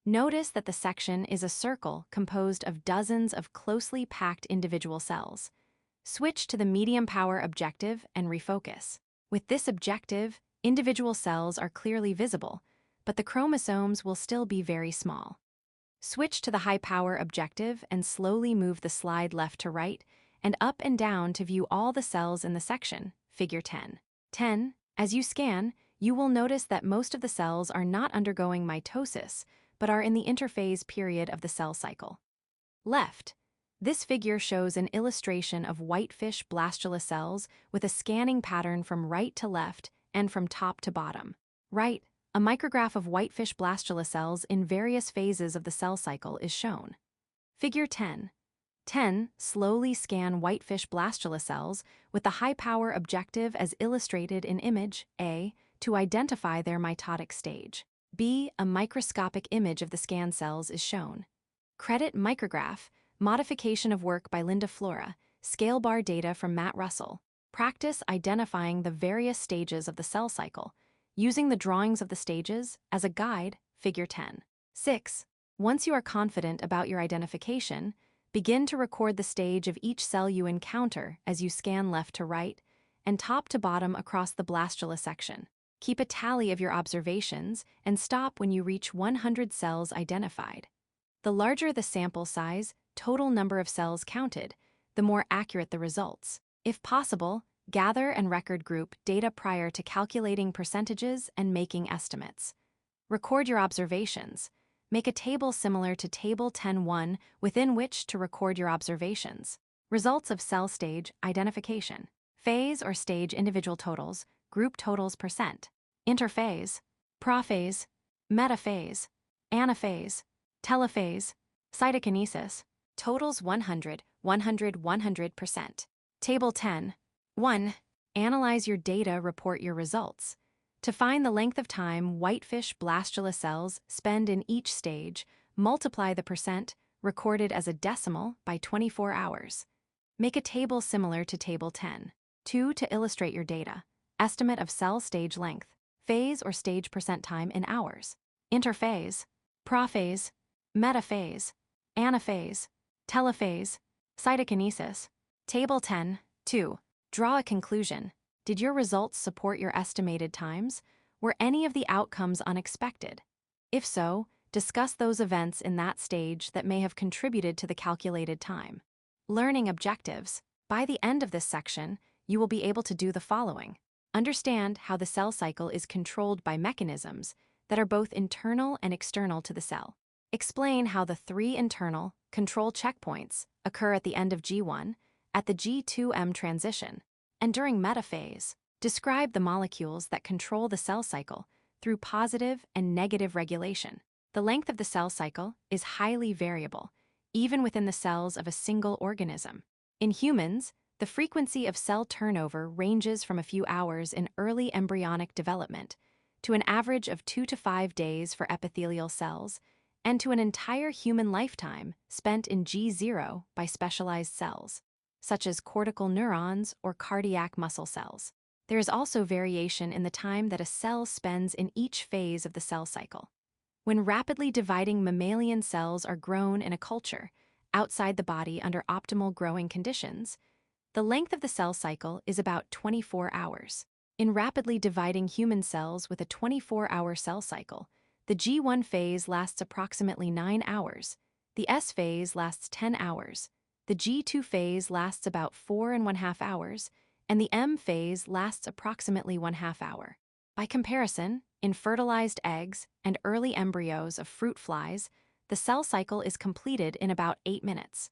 Notice that the section is a circle composed of dozens of closely packed individual cells. Switch to the medium-power objective and refocus. With this objective, individual cells are clearly visible, but the chromosomes will still be very small. Switch to the high-power objective and slowly move the slide left to right and up and down to view all the cells in the section, Figure 10. 10. As you scan, you will notice that most of the cells are not undergoing mitosis, but are in the interphase period of the cell cycle. Left. This figure shows an illustration of whitefish blastula cells with a scanning pattern from right to left and from top to bottom. Right. A micrograph of whitefish blastula cells in various phases of the cell cycle is shown. Figure 10. 10. Slowly scan whitefish blastula cells with the high-power objective as illustrated in image A to identify their mitotic stage. B. A microscopic image of the scan cells is shown. Credit micrograph, modification of work by Linda Flora, scale bar data from Matt Russell. Practice identifying the various stages of the cell cycle, using the drawings of the stages as a guide, Figure 10. 6. Once you are confident about your identification, begin to record the stage of each cell you encounter as you scan left to right and top to bottom across the blastula section. Keep a tally of your observations and stop when you reach 100 cells identified. The larger the sample size, total number of cells counted, the more accurate the results. If possible, gather and record group data prior to calculating percentages and making estimates. Record your observations. Make a table similar to Table 10.1 within which to record your observations. Results of cell stage identification. Phase or stage individual totals, group totals %. Interphase, prophase, metaphase, anaphase, telophase, cytokinesis. Totals 100, 100, 100%. Table 10. 1. Analyze your data, report your results. To find the length of time whitefish blastula cells spend in each stage, multiply the % recorded as a decimal by 24 hours. Make a table similar to Table 10. 2. To illustrate your data. Estimate of cell stage length, phase or stage % time in hours. Interphase, prophase, metaphase, anaphase, telophase, cytokinesis. Table 10. 2. Draw a conclusion. Did your results support your estimated times? Were any of the outcomes unexpected? If so, discuss those events in that stage that may have contributed to the calculated time. Learning objectives. By the end of this section, you will be able to do the following. Understand how the cell cycle is controlled by mechanisms that are both internal and external to the cell. Explain how the three internal control checkpoints occur at the end of G1, at the G2M transition, and during metaphase. Describe the molecules that control the cell cycle through positive and negative regulation. The length of the cell cycle is highly variable, even within the cells of a single organism. In humans, the frequency of cell turnover ranges from a few hours in early embryonic development to an average of 2 to 5 days for epithelial cells, and to an entire human lifetime spent in G0 by specialized cells, such as cortical neurons or cardiac muscle cells. There is also variation in the time that a cell spends in each phase of the cell cycle. When rapidly dividing mammalian cells are grown in a culture outside the body under optimal growing conditions, the length of the cell cycle is about 24 hours. In rapidly dividing human cells with a 24-hour cell cycle, the G1 phase lasts approximately 9 hours, the S phase lasts 10 hours, the G2 phase lasts about 4.5 hours, and the M phase lasts approximately 1/2 hour. By comparison, in fertilized eggs and early embryos of fruit flies, the cell cycle is completed in about 8 minutes.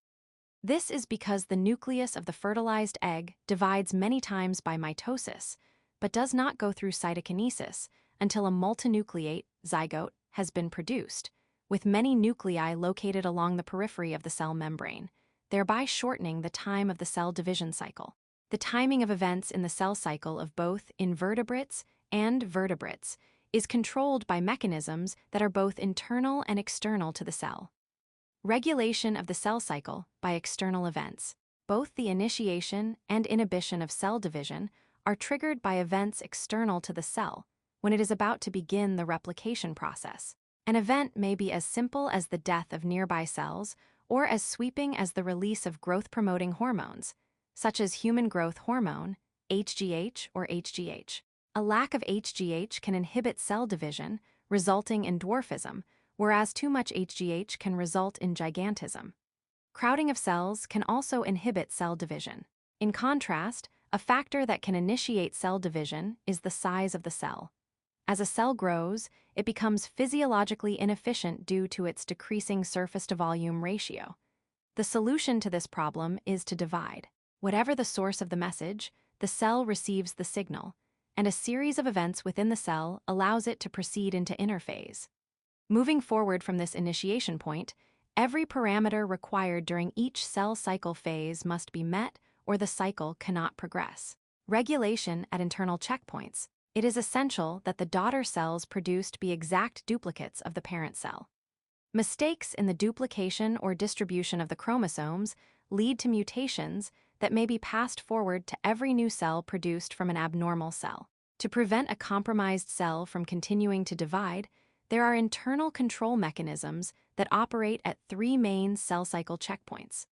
This is because the nucleus of the fertilized egg divides many times by mitosis, but does not go through cytokinesis until a multinucleate zygote has been produced, with many nuclei located along the periphery of the cell membrane, thereby shortening the time of the cell division cycle. The timing of events in the cell cycle of both invertebrates and vertebrates is controlled by mechanisms that are both internal and external to the cell. Regulation of the cell cycle by external events. Both the initiation and inhibition of cell division are triggered by events external to the cell when it is about to begin the replication process. An event may be as simple as the death of nearby cells or as sweeping as the release of growth-promoting hormones, such as human growth hormone, HGH or HGH. A lack of HGH can inhibit cell division, resulting in dwarfism, whereas too much HGH can result in gigantism. Crowding of cells can also inhibit cell division. In contrast, a factor that can initiate cell division is the size of the cell. As a cell grows, it becomes physiologically inefficient due to its decreasing surface-to-volume ratio. The solution to this problem is to divide. Whatever the source of the message, the cell receives the signal, and a series of events within the cell allows it to proceed into interphase. Moving forward from this initiation point, every parameter required during each cell cycle phase must be met or the cycle cannot progress. Regulation at internal checkpoints. It is essential that the daughter cells produced be exact duplicates of the parent cell. Mistakes in the duplication or distribution of the chromosomes lead to mutations that may be passed forward to every new cell produced from an abnormal cell. To prevent a compromised cell from continuing to divide, there are internal control mechanisms that operate at 3 main cell cycle checkpoints.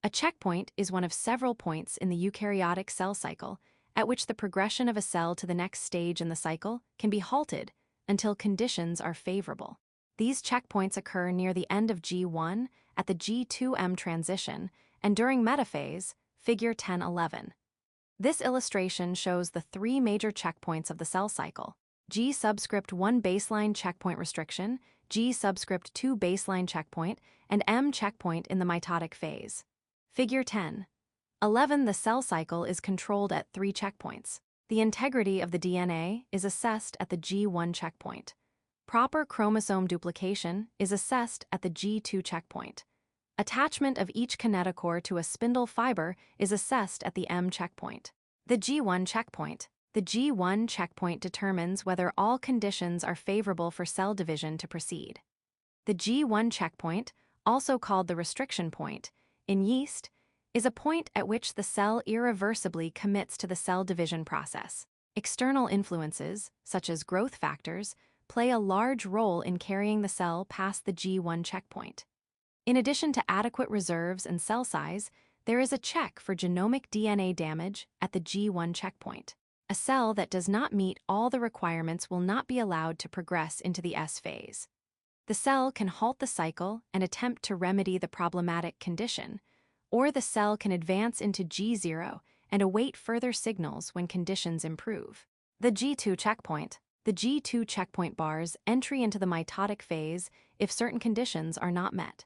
A checkpoint is one of several points in the eukaryotic cell cycle at which the progression of a cell to the next stage in the cycle can be halted until conditions are favorable. These checkpoints occur near the end of G1, at the G2M transition, and during metaphase, figure 1011. This illustration shows the 3 major checkpoints of the cell cycle: G subscript 1 baseline checkpoint restriction, G subscript 2 baseline checkpoint, and M checkpoint in the mitotic phase. Figure 10:11. The cell cycle is controlled at 3 checkpoints. The integrity of the DNA is assessed at the G1 checkpoint. Proper chromosome duplication is assessed at the G2 checkpoint. Attachment of each kinetochore to a spindle fiber is assessed at the M checkpoint. The G1 checkpoint. The G1 checkpoint determines whether all conditions are favorable for cell division to proceed. The G1 checkpoint, also called the restriction point, in yeast, is a point at which the cell irreversibly commits to the cell division process. External influences, such as growth factors, play a large role in carrying the cell past the G1 checkpoint. In addition to adequate reserves and cell size, there is a check for genomic DNA damage at the G1 checkpoint. A cell that does not meet all the requirements will not be allowed to progress into the S phase. The cell can halt the cycle and attempt to remedy the problematic condition, or the cell can advance into G0 and await further signals when conditions improve. The G2 checkpoint. The G2 checkpoint bars entry into the mitotic phase if certain conditions are not met.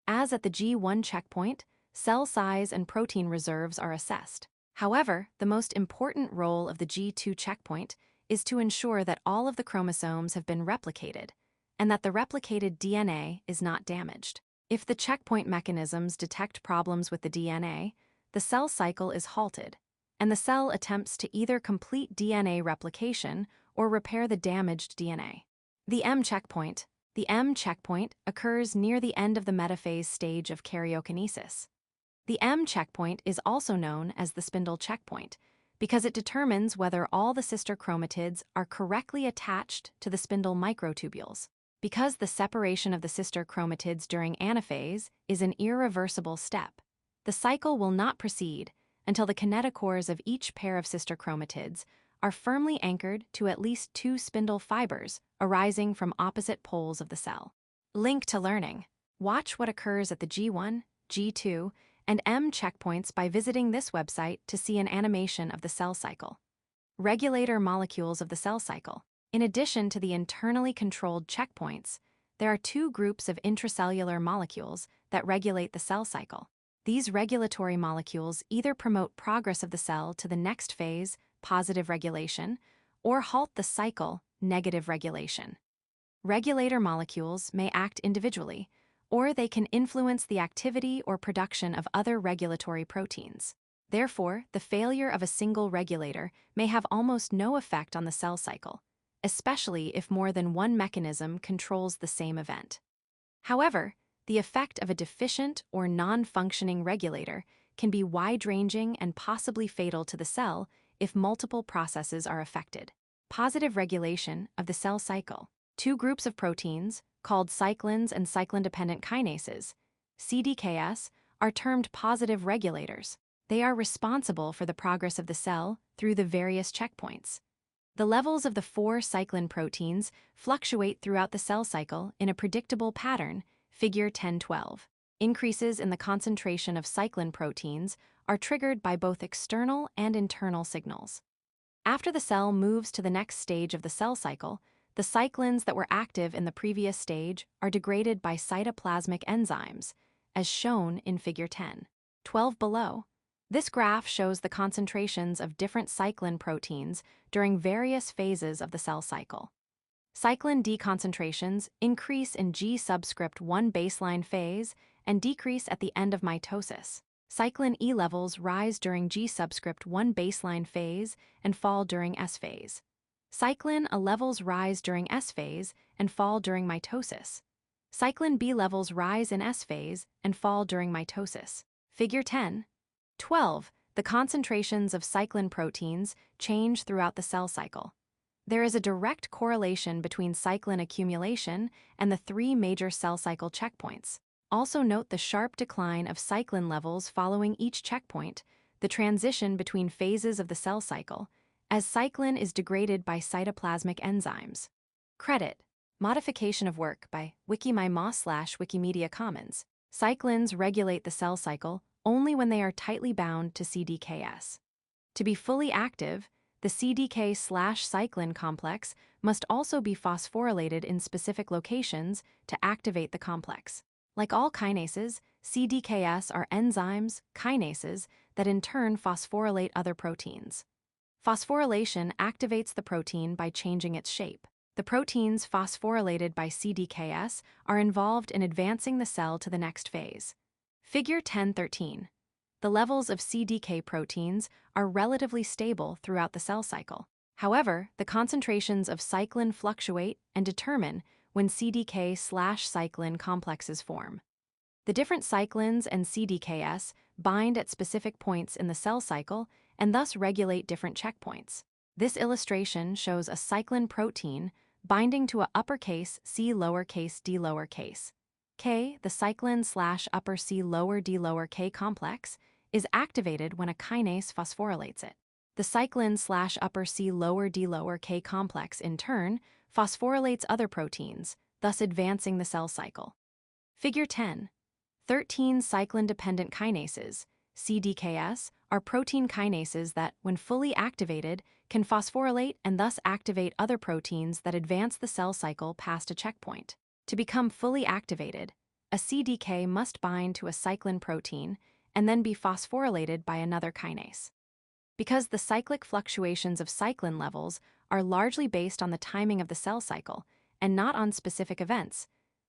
As at the G1 checkpoint, cell size and protein reserves are assessed. However, the most important role of the G2 checkpoint is to ensure that all of the chromosomes have been replicated and that the replicated DNA is not damaged. If the checkpoint mechanisms detect problems with the DNA, the cell cycle is halted, and the cell attempts to either complete DNA replication or repair the damaged DNA. The M checkpoint. The M checkpoint occurs near the end of the metaphase stage of karyokinesis. The M checkpoint is also known as the spindle checkpoint because it determines whether all the sister chromatids are correctly attached to the spindle microtubules. Because the separation of the sister chromatids during anaphase is an irreversible step, the cycle will not proceed until the kinetochores of each pair of sister chromatids are firmly anchored to at least 2 spindle fibers arising from opposite poles of the cell. Link to learning. Watch what occurs at the G1, G2, and M checkpoints by visiting this website to see an animation of the cell cycle. Regulator molecules of the cell cycle. In addition to the internally controlled checkpoints, there are 2 groups of intracellular molecules that regulate the cell cycle. These regulatory molecules either promote progress of the cell to the next phase, positive regulation, or halt the cycle, negative regulation. Regulator molecules may act individually, or they can influence the activity or production of other regulatory proteins. Therefore, the failure of a single regulator may have almost no effect on the cell cycle, especially if more than one mechanism controls the same event. However, the effect of a deficient or non-functioning regulator can be wide-ranging and possibly fatal to the cell if multiple processes are affected. Positive regulation of the cell cycle. 2 groups of proteins, called cyclins and cyclin-dependent kinases, CDKS, are termed positive regulators. They are responsible for the progress of the cell through the various checkpoints. The levels of the 4 cyclin proteins fluctuate throughout the cell cycle in a predictable pattern, figure 1012. Increases in the concentration of cyclin proteins are triggered by both external and internal signals. After the cell moves to the next stage of the cell cycle, the cyclins that were active in the previous stage are degraded by cytoplasmic enzymes, as shown in figure 1012 below. This graph shows the concentrations of different cyclin proteins during various phases of the cell cycle. Cyclin D concentrations increase in G subscript 1 baseline phase and decrease at the end of mitosis. Cyclin E levels rise during G subscript 1 baseline phase and fall during S phase. Cyclin A levels rise during S phase and fall during mitosis. Cyclin B levels rise in S phase and fall during mitosis. Figure 10:12. The concentrations of cyclin proteins change throughout the cell cycle. There is a direct correlation between cyclin accumulation and the 3 major cell cycle checkpoints. Also note the sharp decline of cyclin levels following each checkpoint, the transition between phases of the cell cycle, as cyclin is degraded by cytoplasmic enzymes. Credit: Modification of work by wikimymoss/Wikimedia Commons. Cyclins regulate the cell cycle only when they are tightly bound to CDKS. To be fully active, the CDK/cyclin complex must also be phosphorylated in specific locations to activate the complex. Like all kinases, CDKS are enzymes, kinases, that in turn phosphorylate other proteins. Phosphorylation activates the protein by changing its shape. The proteins phosphorylated by CDKS are involved in advancing the cell to the next phase. Figure 1013. The levels of CDK proteins are relatively stable throughout the cell cycle. However, the concentrations of cyclin fluctuate and determine when CDK/cyclin complexes form. The different cyclins and CDKS bind at specific points in the cell cycle and thus regulate different checkpoints. This illustration shows a cyclin protein binding to a uppercase C lowercase d lowercase K. The cyclin/upper C lower d lower K complex is activated when a kinase phosphorylates it. The cyclin/upper C lower d lower K complex, in turn, phosphorylates other proteins, thus advancing the cell cycle. Figure 10. 13 cyclin-dependent kinases, CDKS, are protein kinases that, when fully activated, can phosphorylate and thus activate other proteins that advance the cell cycle past a checkpoint. To become fully activated, a CDK must bind to a cyclin protein and then be phosphorylated by another kinase. Because the cyclic fluctuations of cyclin levels are largely based on the timing of the cell cycle and not on specific events,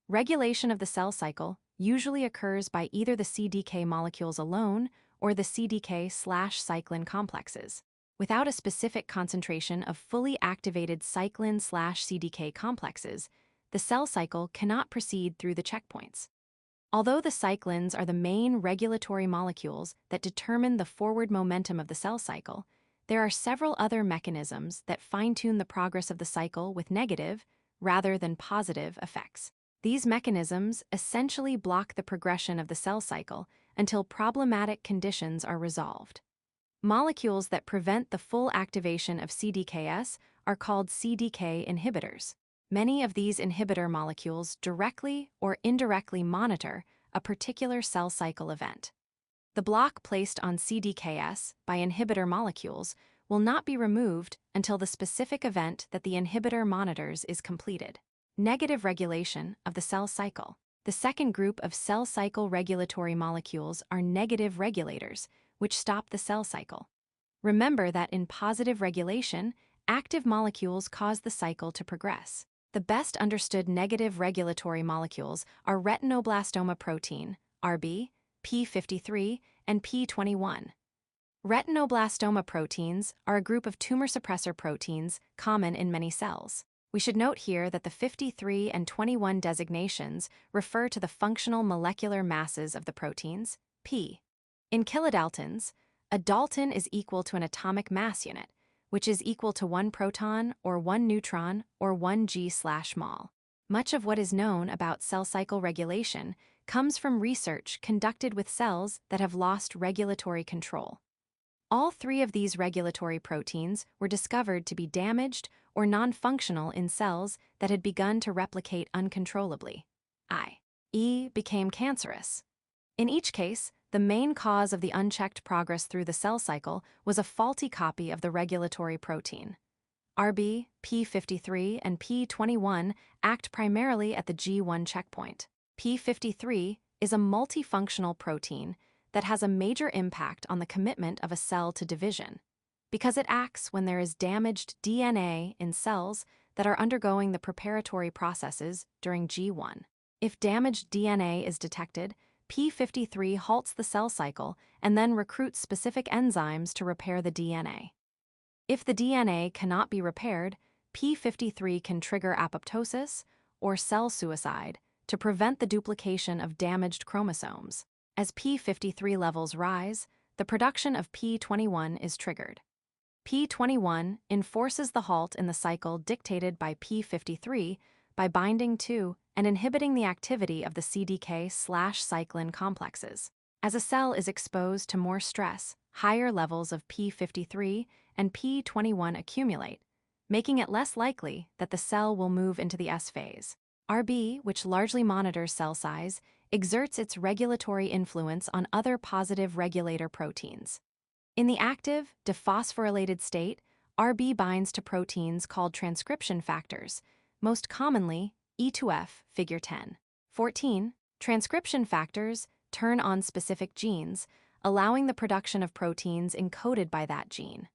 regulation of the cell cycle usually occurs by either the CDK molecules alone or the CDK/cyclin complexes. Without a specific concentration of fully activated cyclin/CDK complexes, the cell cycle cannot proceed through the checkpoints. Although the cyclins are the main regulatory molecules that determine the forward momentum of the cell cycle, there are several other mechanisms that fine-tune the progress of the cycle with negative, rather than positive, effects. These mechanisms essentially block the progression of the cell cycle until problematic conditions are resolved. Molecules that prevent the full activation of CDKs are called CDK inhibitors. Many of these inhibitor molecules directly or indirectly monitor a particular cell cycle event. The block placed on CDKs by inhibitor molecules will not be removed until the specific event that the inhibitor monitors is completed. Negative regulation of the cell cycle. The second group of cell cycle regulatory molecules are negative regulators, which stop the cell cycle. Remember that in positive regulation, active molecules cause the cycle to progress. The best understood negative regulatory molecules are retinoblastoma protein, RB, P53, and P21. Retinoblastoma proteins are a group of tumor suppressor proteins common in many cells. We should note here that the 53 and 21 designations refer to the functional molecular masses of the proteins, P. In kilodaltons, a dalton is equal to an atomic mass unit, which is equal to 1 proton or 1 neutron or 1 g/mol. Much of what is known about cell cycle regulation comes from research conducted with cells that have lost regulatory control. All three of these regulatory proteins were discovered to be damaged or non-functional in cells that had begun to replicate uncontrollably, i.e., became cancerous. In each case, the main cause of the unchecked progress through the cell cycle was a faulty copy of the regulatory protein. RB, P53, and P21 act primarily at the G1 checkpoint. P53 is a multifunctional protein that has a major impact on the commitment of a cell to division, because it acts when there is damaged DNA in cells that are undergoing the preparatory processes during G1. If damaged DNA is detected, P53 halts the cell cycle and then recruits specific enzymes to repair the DNA. If the DNA cannot be repaired, P53 can trigger apoptosis or cell suicide to prevent the duplication of damaged chromosomes. As P53 levels rise, the production of P21 is triggered. P21 enforces the halt in the cycle dictated by P53 by binding to and inhibiting the activity of the CDK/cyclin complexes. As a cell is exposed to more stress, higher levels of P53 and P21 accumulate, making it less likely that the cell will move into the S phase. RB, which largely monitors cell size, exerts its regulatory influence on other positive regulator proteins. In the active, dephosphorylated state, RB binds to proteins called transcription factors, most commonly E2F, figure 10. 14. Transcription factors turn on specific genes, allowing the production of proteins encoded by that gene.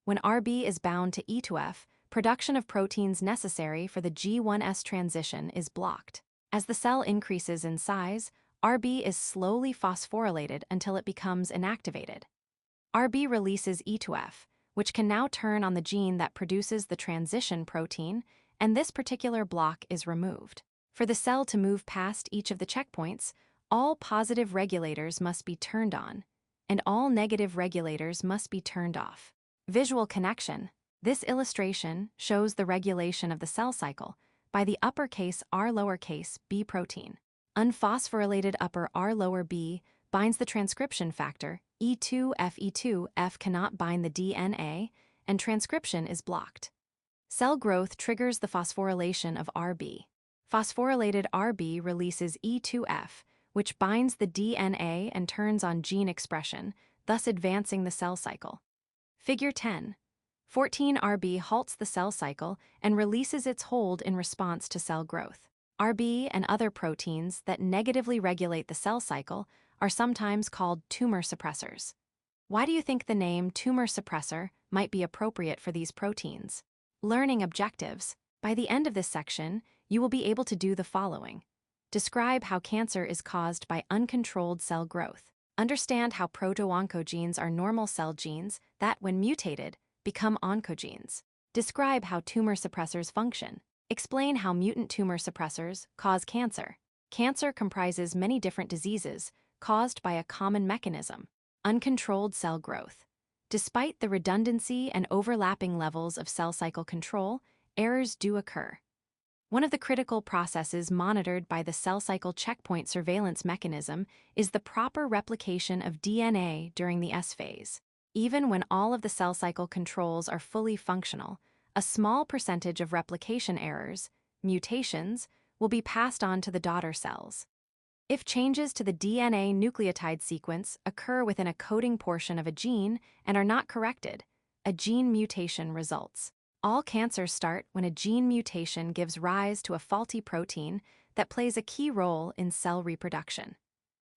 When RB is bound to E2F, production of proteins necessary for the G1S transition is blocked. As the cell increases in size, RB is slowly phosphorylated until it becomes inactivated. RB releases E2F, which can now turn on the gene that produces the transition protein, and this particular block is removed. For the cell to move past each of the checkpoints, all positive regulators must be turned on, and all negative regulators must be turned off. Visual connection. This illustration shows the regulation of the cell cycle by the uppercase R lowercase b protein. Unphosphorylated upper R lower b binds the transcription factor E2F. E2F cannot bind the DNA, and transcription is blocked. Cell growth triggers the phosphorylation of RB. Phosphorylated RB releases E2F, which binds the DNA and turns on gene expression, thus advancing the cell cycle. Figure 10. 14RB halts the cell cycle and releases its hold in response to cell growth. RB and other proteins that negatively regulate the cell cycle are sometimes called tumor suppressors. Why do you think the name tumor suppressor might be appropriate for these proteins? Learning objectives. By the end of this section, you will be able to do the following. Describe how cancer is caused by uncontrolled cell growth. Understand how proto-oncogenes are normal cell genes that, when mutated, become oncogenes. Describe how tumor suppressors function. Explain how mutant tumor suppressors cause cancer. Cancer comprises many different diseases caused by a common mechanism: uncontrolled cell growth. Despite the redundancy and overlapping levels of cell cycle control, errors do occur. One of the critical processes monitored by the cell cycle checkpoint surveillance mechanism is the proper replication of DNA during the S phase. Even when all of the cell cycle controls are fully functional, a small percentage of replication errors, mutations, will be passed on to the daughter cells. If changes to the DNA nucleotide sequence occur within a coding portion of a gene and are not corrected, a gene mutation results. All cancers start when a gene mutation gives rise to a faulty protein that plays a key role in cell reproduction.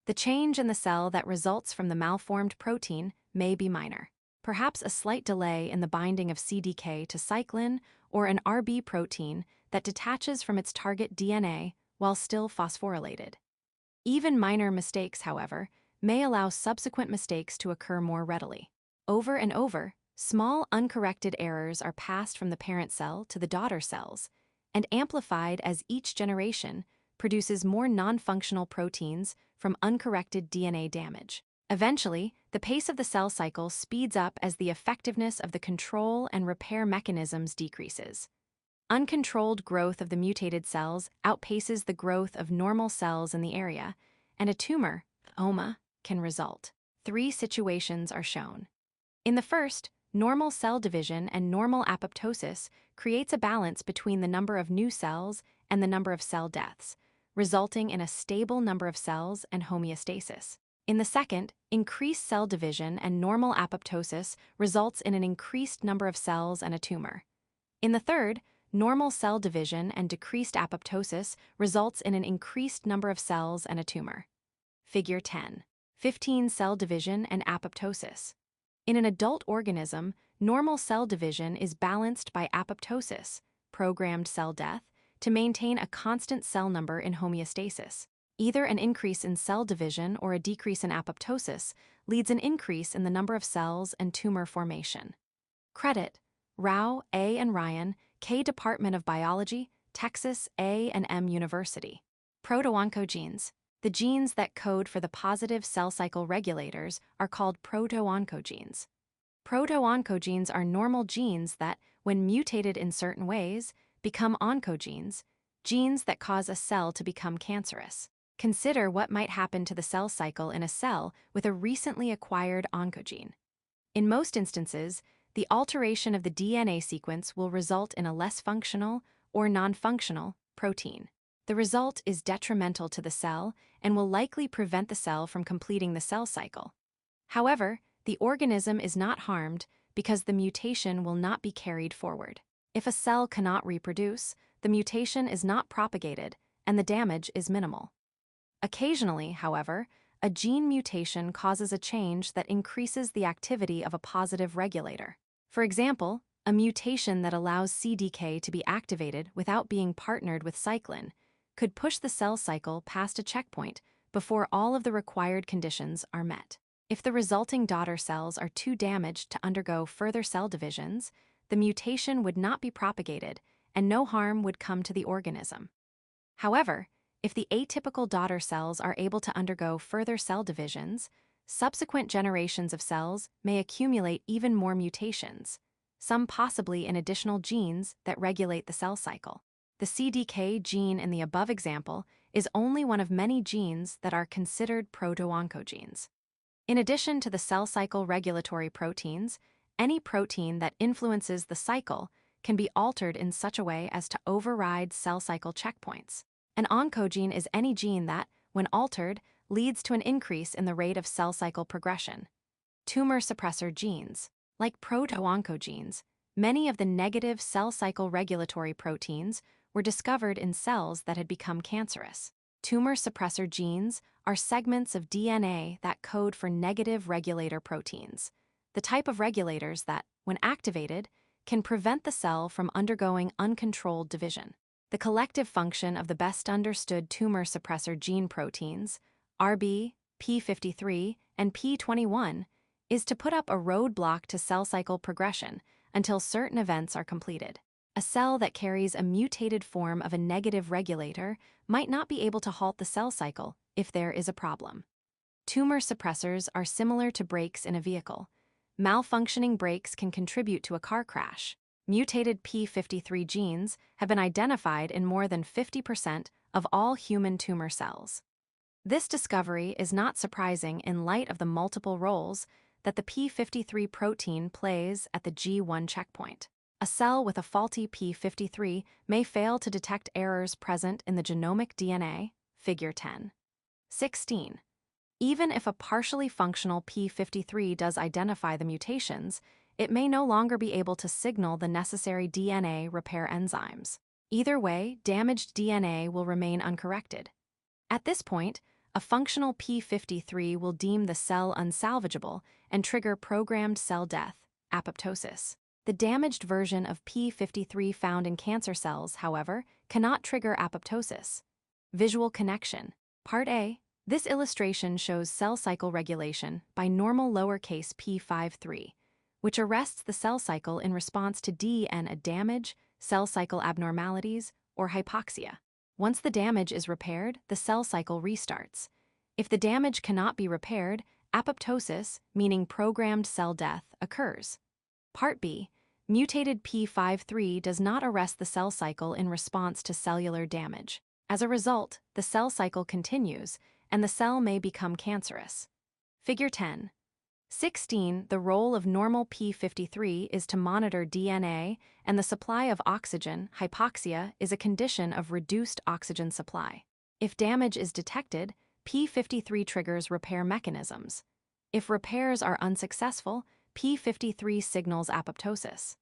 The change in the cell that results from the malformed protein may be minor. Perhaps a slight delay in the binding of CDK to cyclin or an RB protein that detaches from its target DNA while still phosphorylated. Even minor mistakes, however, may allow subsequent mistakes to occur more readily. Over and over, small uncorrected errors are passed from the parent cell to the daughter cells and amplified as each generation produces more non-functional proteins from uncorrected DNA damage. Eventually, the pace of the cell cycle speeds up as the effectiveness of the control and repair mechanisms decreases. Uncontrolled growth of the mutated cells outpaces the growth of normal cells in the area, and a tumor, oma, can result. 3 situations are shown. In the first, normal cell division and normal apoptosis creates a balance between the number of new cells and the number of cell deaths, resulting in a stable number of cells and homeostasis. In the second, increased cell division and normal apoptosis results in an increased number of cells and a tumor. In the third, normal cell division and decreased apoptosis results in an increased number of cells and a tumor. Figure 10. 15 cell division and apoptosis. In an adult organism, normal cell division is balanced by apoptosis, programmed cell death, to maintain a constant cell number in homeostasis. Either an increase in cell division or a decrease in apoptosis leads an increase in the number of cells and tumor formation. Credit: Rao, A. and Ryan, K. Department of Biology, Texas A&M University. Proto-oncogenes. The genes that code for the positive cell cycle regulators are called proto-oncogenes. Proto-oncogenes are normal genes that, when mutated in certain ways, become oncogenes, genes that cause a cell to become cancerous. Consider what might happen to the cell cycle in a cell with a recently acquired oncogene. In most instances, the alteration of the DNA sequence will result in a less functional or non-functional protein. The result is detrimental to the cell and will likely prevent the cell from completing the cell cycle. However, the organism is not harmed because the mutation will not be carried forward. If a cell cannot reproduce, the mutation is not propagated and the damage is minimal. Occasionally, however, a gene mutation causes a change that increases the activity of a positive regulator. For example, a mutation that allows CDK to be activated without being partnered with cyclin could push the cell cycle past a checkpoint before all of the required conditions are met. If the resulting daughter cells are too damaged to undergo further cell divisions, the mutation would not be propagated and no harm would come to the organism. However, if the atypical daughter cells are able to undergo further cell divisions, subsequent generations of cells may accumulate even more mutations, some possibly in additional genes that regulate the cell cycle. The CDK gene in the above example is only one of many genes that are considered proto-oncogenes. In addition to the cell cycle regulatory proteins, any protein that influences the cycle can be altered in such a way as to override cell cycle checkpoints. An oncogene is any gene that, when altered, leads to an increase in the rate of cell cycle progression. Tumor suppressor genes. Like proto-oncogenes, many of the negative cell cycle regulatory proteins were discovered in cells that had become cancerous. Tumor suppressor genes are segments of DNA that code for negative regulator proteins, the type of regulators that, when activated, can prevent the cell from undergoing uncontrolled division. The collective function of the best understood tumor suppressor gene proteins, RB, P53, and P21, is to put up a roadblock to cell cycle progression until certain events are completed. A cell that carries a mutated form of a negative regulator might not be able to halt the cell cycle if there is a problem. Tumor suppressors are similar to brakes in a vehicle. Malfunctioning brakes can contribute to a car crash. Mutated P53 genes have been identified in more than 50% of all human tumor cells. This discovery is not surprising in light of the multiple roles that the P53 protein plays at the G1 checkpoint. A cell with a faulty P53 may fail to detect errors present in the genomic DNA, Figure 10. 16. Even if a partially functional P53 does identify the mutations, it may no longer be able to signal the necessary DNA repair enzymes. Either way, damaged DNA will remain uncorrected. At this point, a functional P53 will deem the cell unsalvageable and trigger programmed cell death, apoptosis. The damaged version of P53 found in cancer cells, however, cannot trigger apoptosis. Visual connection. Part A. This illustration shows cell cycle regulation by normal lowercase p53, which arrests the cell cycle in response to DNA damage, cell cycle abnormalities, or hypoxia. Once the damage is repaired, the cell cycle restarts. If the damage cannot be repaired, apoptosis, meaning programmed cell death, occurs. Part B. Mutated P53 does not arrest the cell cycle in response to cellular damage. As a result, the cell cycle continues, and the cell may become cancerous. Figure 10. 16. The role of normal P53 is to monitor DNA, and the supply of oxygen, hypoxia, is a condition of reduced oxygen supply. If damage is detected, P53 triggers repair mechanisms. If repairs are unsuccessful, P53 signals apoptosis.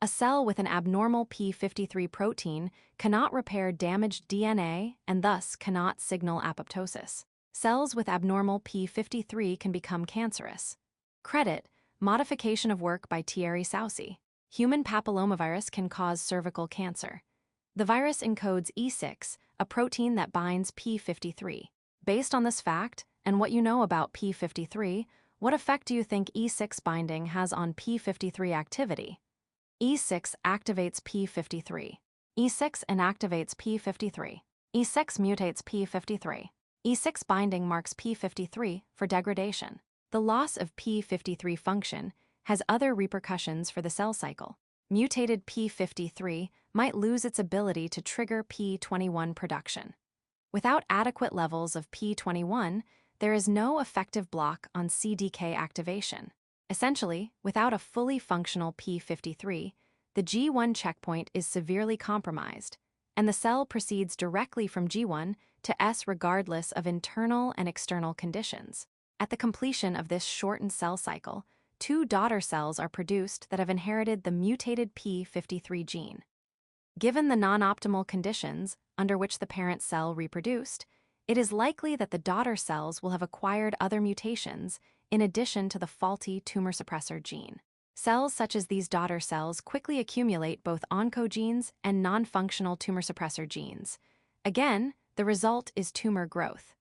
A cell with an abnormal P53 protein cannot repair damaged DNA and thus cannot signal apoptosis. Cells with abnormal P53 can become cancerous. Credit: Modification of work by Thierry Saucy. Human papillomavirus can cause cervical cancer. The virus encodes E6, a protein that binds P53. Based on this fact and what you know about P53, what effect do you think E6 binding has on P53 activity? E6 activates P53. E6 inactivates P53. E6 mutates P53. E6 binding marks P53 for degradation. The loss of P53 function has other repercussions for the cell cycle. Mutated P53 might lose its ability to trigger P21 production. Without adequate levels of P21, there is no effective block on CDK activation. Essentially, without a fully functional P53, the G1 checkpoint is severely compromised, and the cell proceeds directly from G1 to S regardless of internal and external conditions. At the completion of this shortened cell cycle, two daughter cells are produced that have inherited the mutated P53 gene. Given the non-optimal conditions under which the parent cell reproduced, it is likely that the daughter cells will have acquired other mutations in addition to the faulty tumor suppressor gene. Cells such as these daughter cells quickly accumulate both oncogenes and non-functional tumor suppressor genes. Again, the result is tumor growth.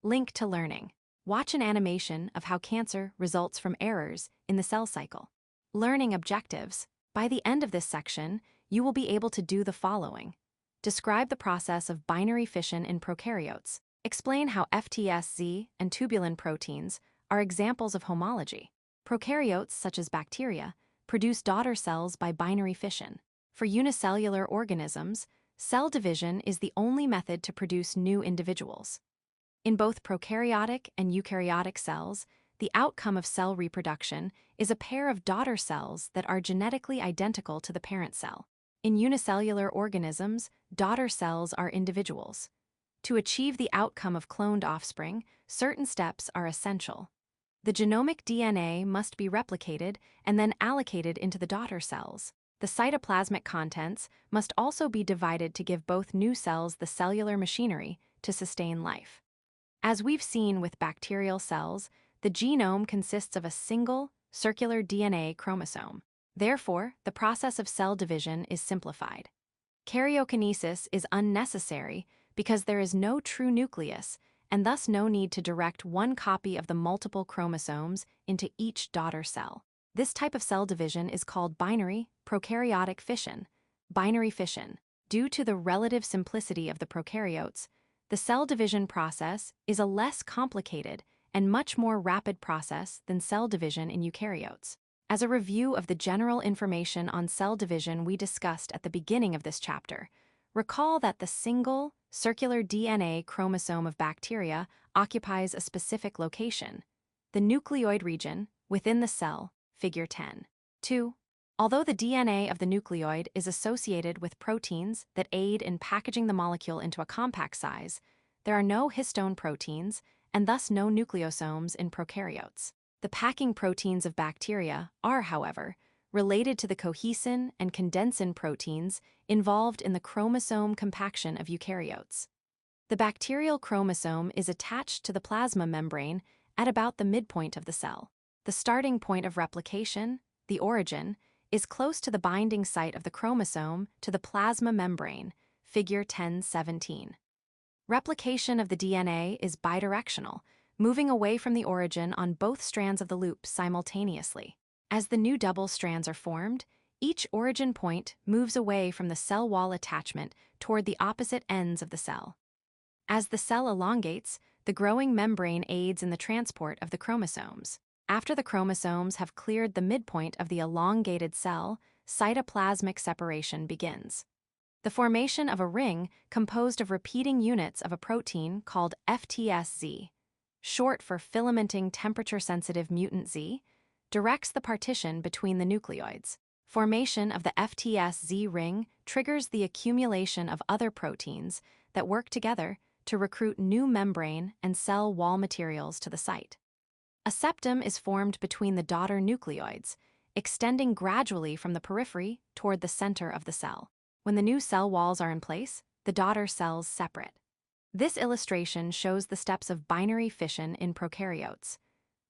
Link to learning. Watch an animation of how cancer results from errors in the cell cycle. Learning objectives. By the end of this section, you will be able to do the following. Describe the process of binary fission in prokaryotes. Explain how FTSZ and tubulin proteins are examples of homology. Prokaryotes, such as bacteria, produce daughter cells by binary fission. For unicellular organisms, cell division is the only method to produce new individuals. In both prokaryotic and eukaryotic cells, the outcome of cell reproduction is a pair of daughter cells that are genetically identical to the parent cell. In unicellular organisms, daughter cells are individuals. To achieve the outcome of cloned offspring, certain steps are essential. The genomic DNA must be replicated and then allocated into the daughter cells. The cytoplasmic contents must also be divided to give both new cells the cellular machinery to sustain life. As we've seen with bacterial cells, the genome consists of a single, circular DNA chromosome. Therefore, the process of cell division is simplified. Karyokinesis is unnecessary because there is no true nucleus and thus no need to direct one copy of the multiple chromosomes into each daughter cell. This type of cell division is called binary prokaryotic fission. Binary fission. Due to the relative simplicity of the prokaryotes, the cell division process is a less complicated and much more rapid process than cell division in eukaryotes. As a review of the general information on cell division we discussed at the beginning of this chapter, recall that the single, circular DNA chromosome of bacteria occupies a specific location, the nucleoid region, within the cell, figure 10. 2. Although the DNA of the nucleoid is associated with proteins that aid in packaging the molecule into a compact size, there are no histone proteins and thus no nucleosomes in prokaryotes. The packing proteins of bacteria are, however, related to the cohesin and condensin proteins involved in the chromosome compaction of eukaryotes. The bacterial chromosome is attached to the plasma membrane at about the midpoint of the cell. The starting point of replication, the origin, is close to the binding site of the chromosome to the plasma membrane, figure 1017. Replication of the DNA is bidirectional, moving away from the origin on both strands of the loop simultaneously. As the new double strands are formed, each origin point moves away from the cell wall attachment toward the opposite ends of the cell. As the cell elongates, the growing membrane aids in the transport of the chromosomes. After the chromosomes have cleared the midpoint of the elongated cell, cytoplasmic separation begins. The formation of a ring composed of repeating units of a protein called FTSZ, short for filamenting temperature-sensitive mutant Z, directs the partition between the nucleoids. Formation of the FTSZ ring triggers the accumulation of other proteins that work together to recruit new membrane and cell wall materials to the site. A septum is formed between the daughter nucleoids, extending gradually from the periphery toward the center of the cell. When the new cell walls are in place, the daughter cells separate. This illustration shows the steps of binary fission in prokaryotes.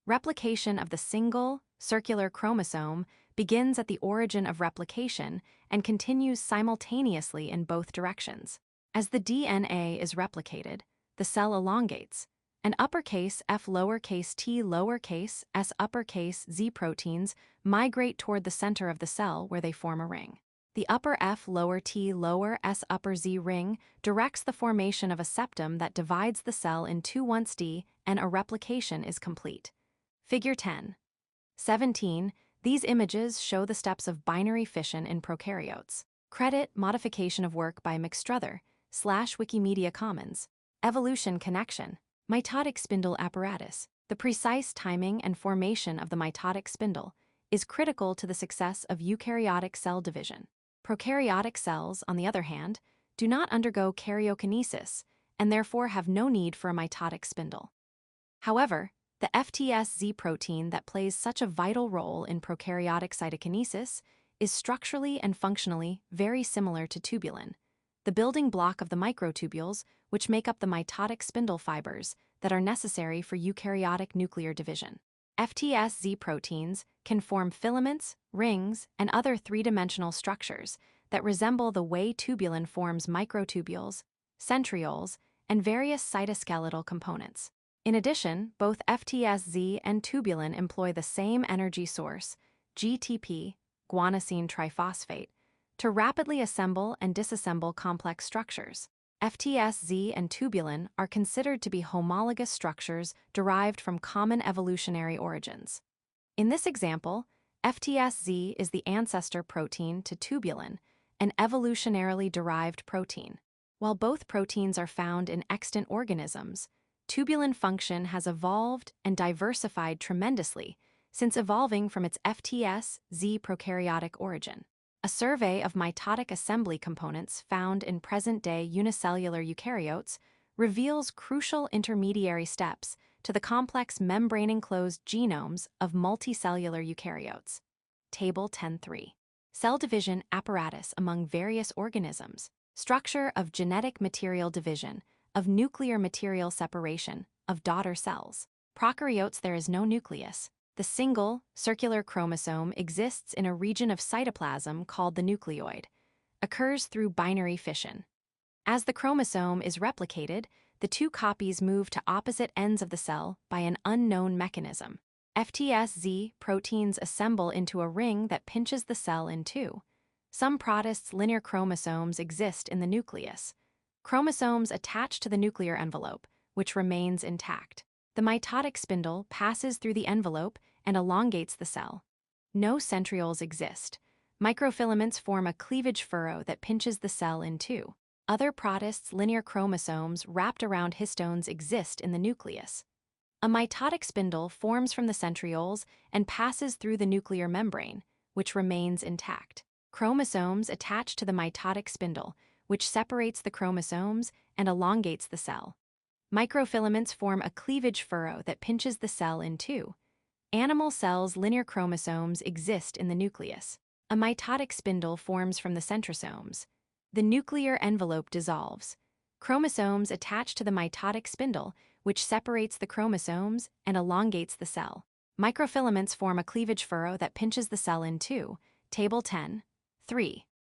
Replication of the single, circular chromosome begins at the origin of replication and continues simultaneously in both directions. As the DNA is replicated, the cell elongates, and uppercase F lowercase t lowercase s uppercase Z proteins migrate toward the center of the cell where they form a ring. The upper F lower t lower s upper Z ring directs the formation of a septum that divides the cell in two once D and a replication is complete. Figure 10. 17. These images show the steps of binary fission in prokaryotes. Credit modification of work by McStruther / Wikimedia Commons. Evolution connection. Mitotic spindle apparatus. The precise timing and formation of the mitotic spindle is critical to the success of eukaryotic cell division. Prokaryotic cells, on the other hand, do not undergo karyokinesis and therefore have no need for a mitotic spindle. However, the FTSZ protein that plays such a vital role in prokaryotic cytokinesis is structurally and functionally very similar to tubulin, the building block of the microtubules which make up the mitotic spindle fibers that are necessary for eukaryotic nuclear division. FTSZ proteins can form filaments, rings, and other three-dimensional structures that resemble the way tubulin forms microtubules, centrioles, and various cytoskeletal components. In addition, both FTSZ and tubulin employ the same energy source, GTP, guanosine triphosphate, to rapidly assemble and disassemble complex structures. FTSZ and tubulin are considered to be homologous structures derived from common evolutionary origins. In this example, FTSZ is the ancestor protein to tubulin, an evolutionarily derived protein. While both proteins are found in extant organisms, tubulin function has evolved and diversified tremendously since evolving from its FTSZ prokaryotic origin. A survey of mitotic assembly components found in present-day unicellular eukaryotes reveals crucial intermediary steps to the complex membrane-enclosed genomes of multicellular eukaryotes. Table 10.3. Cell division apparatus among various organisms. Structure of genetic material division, of nuclear material separation, of daughter cells. Prokaryotes, there is no nucleus. The single, circular chromosome exists in a region of cytoplasm called the nucleoid. Occurs through binary fission. As the chromosome is replicated, the two copies move to opposite ends of the cell by an unknown mechanism. FTSZ proteins assemble into a ring that pinches the cell in two. Some protists' linear chromosomes exist in the nucleus. Chromosomes attach to the nuclear envelope, which remains intact. The mitotic spindle passes through the envelope and elongates the cell. No centrioles exist. Microfilaments form a cleavage furrow that pinches the cell in two. Other protists' linear chromosomes wrapped around histones exist in the nucleus. A mitotic spindle forms from the centrioles and passes through the nuclear membrane, which remains intact. Chromosomes attach to the mitotic spindle, which separates the chromosomes and elongates the cell. Microfilaments form a cleavage furrow that pinches the cell in two. Animal cells' linear chromosomes exist in the nucleus. A mitotic spindle forms from the centrosomes. The nuclear envelope dissolves. Chromosomes attach to the mitotic spindle, which separates the chromosomes and elongates the cell. Microfilaments form a cleavage furrow that pinches the cell in two. Table 10.3.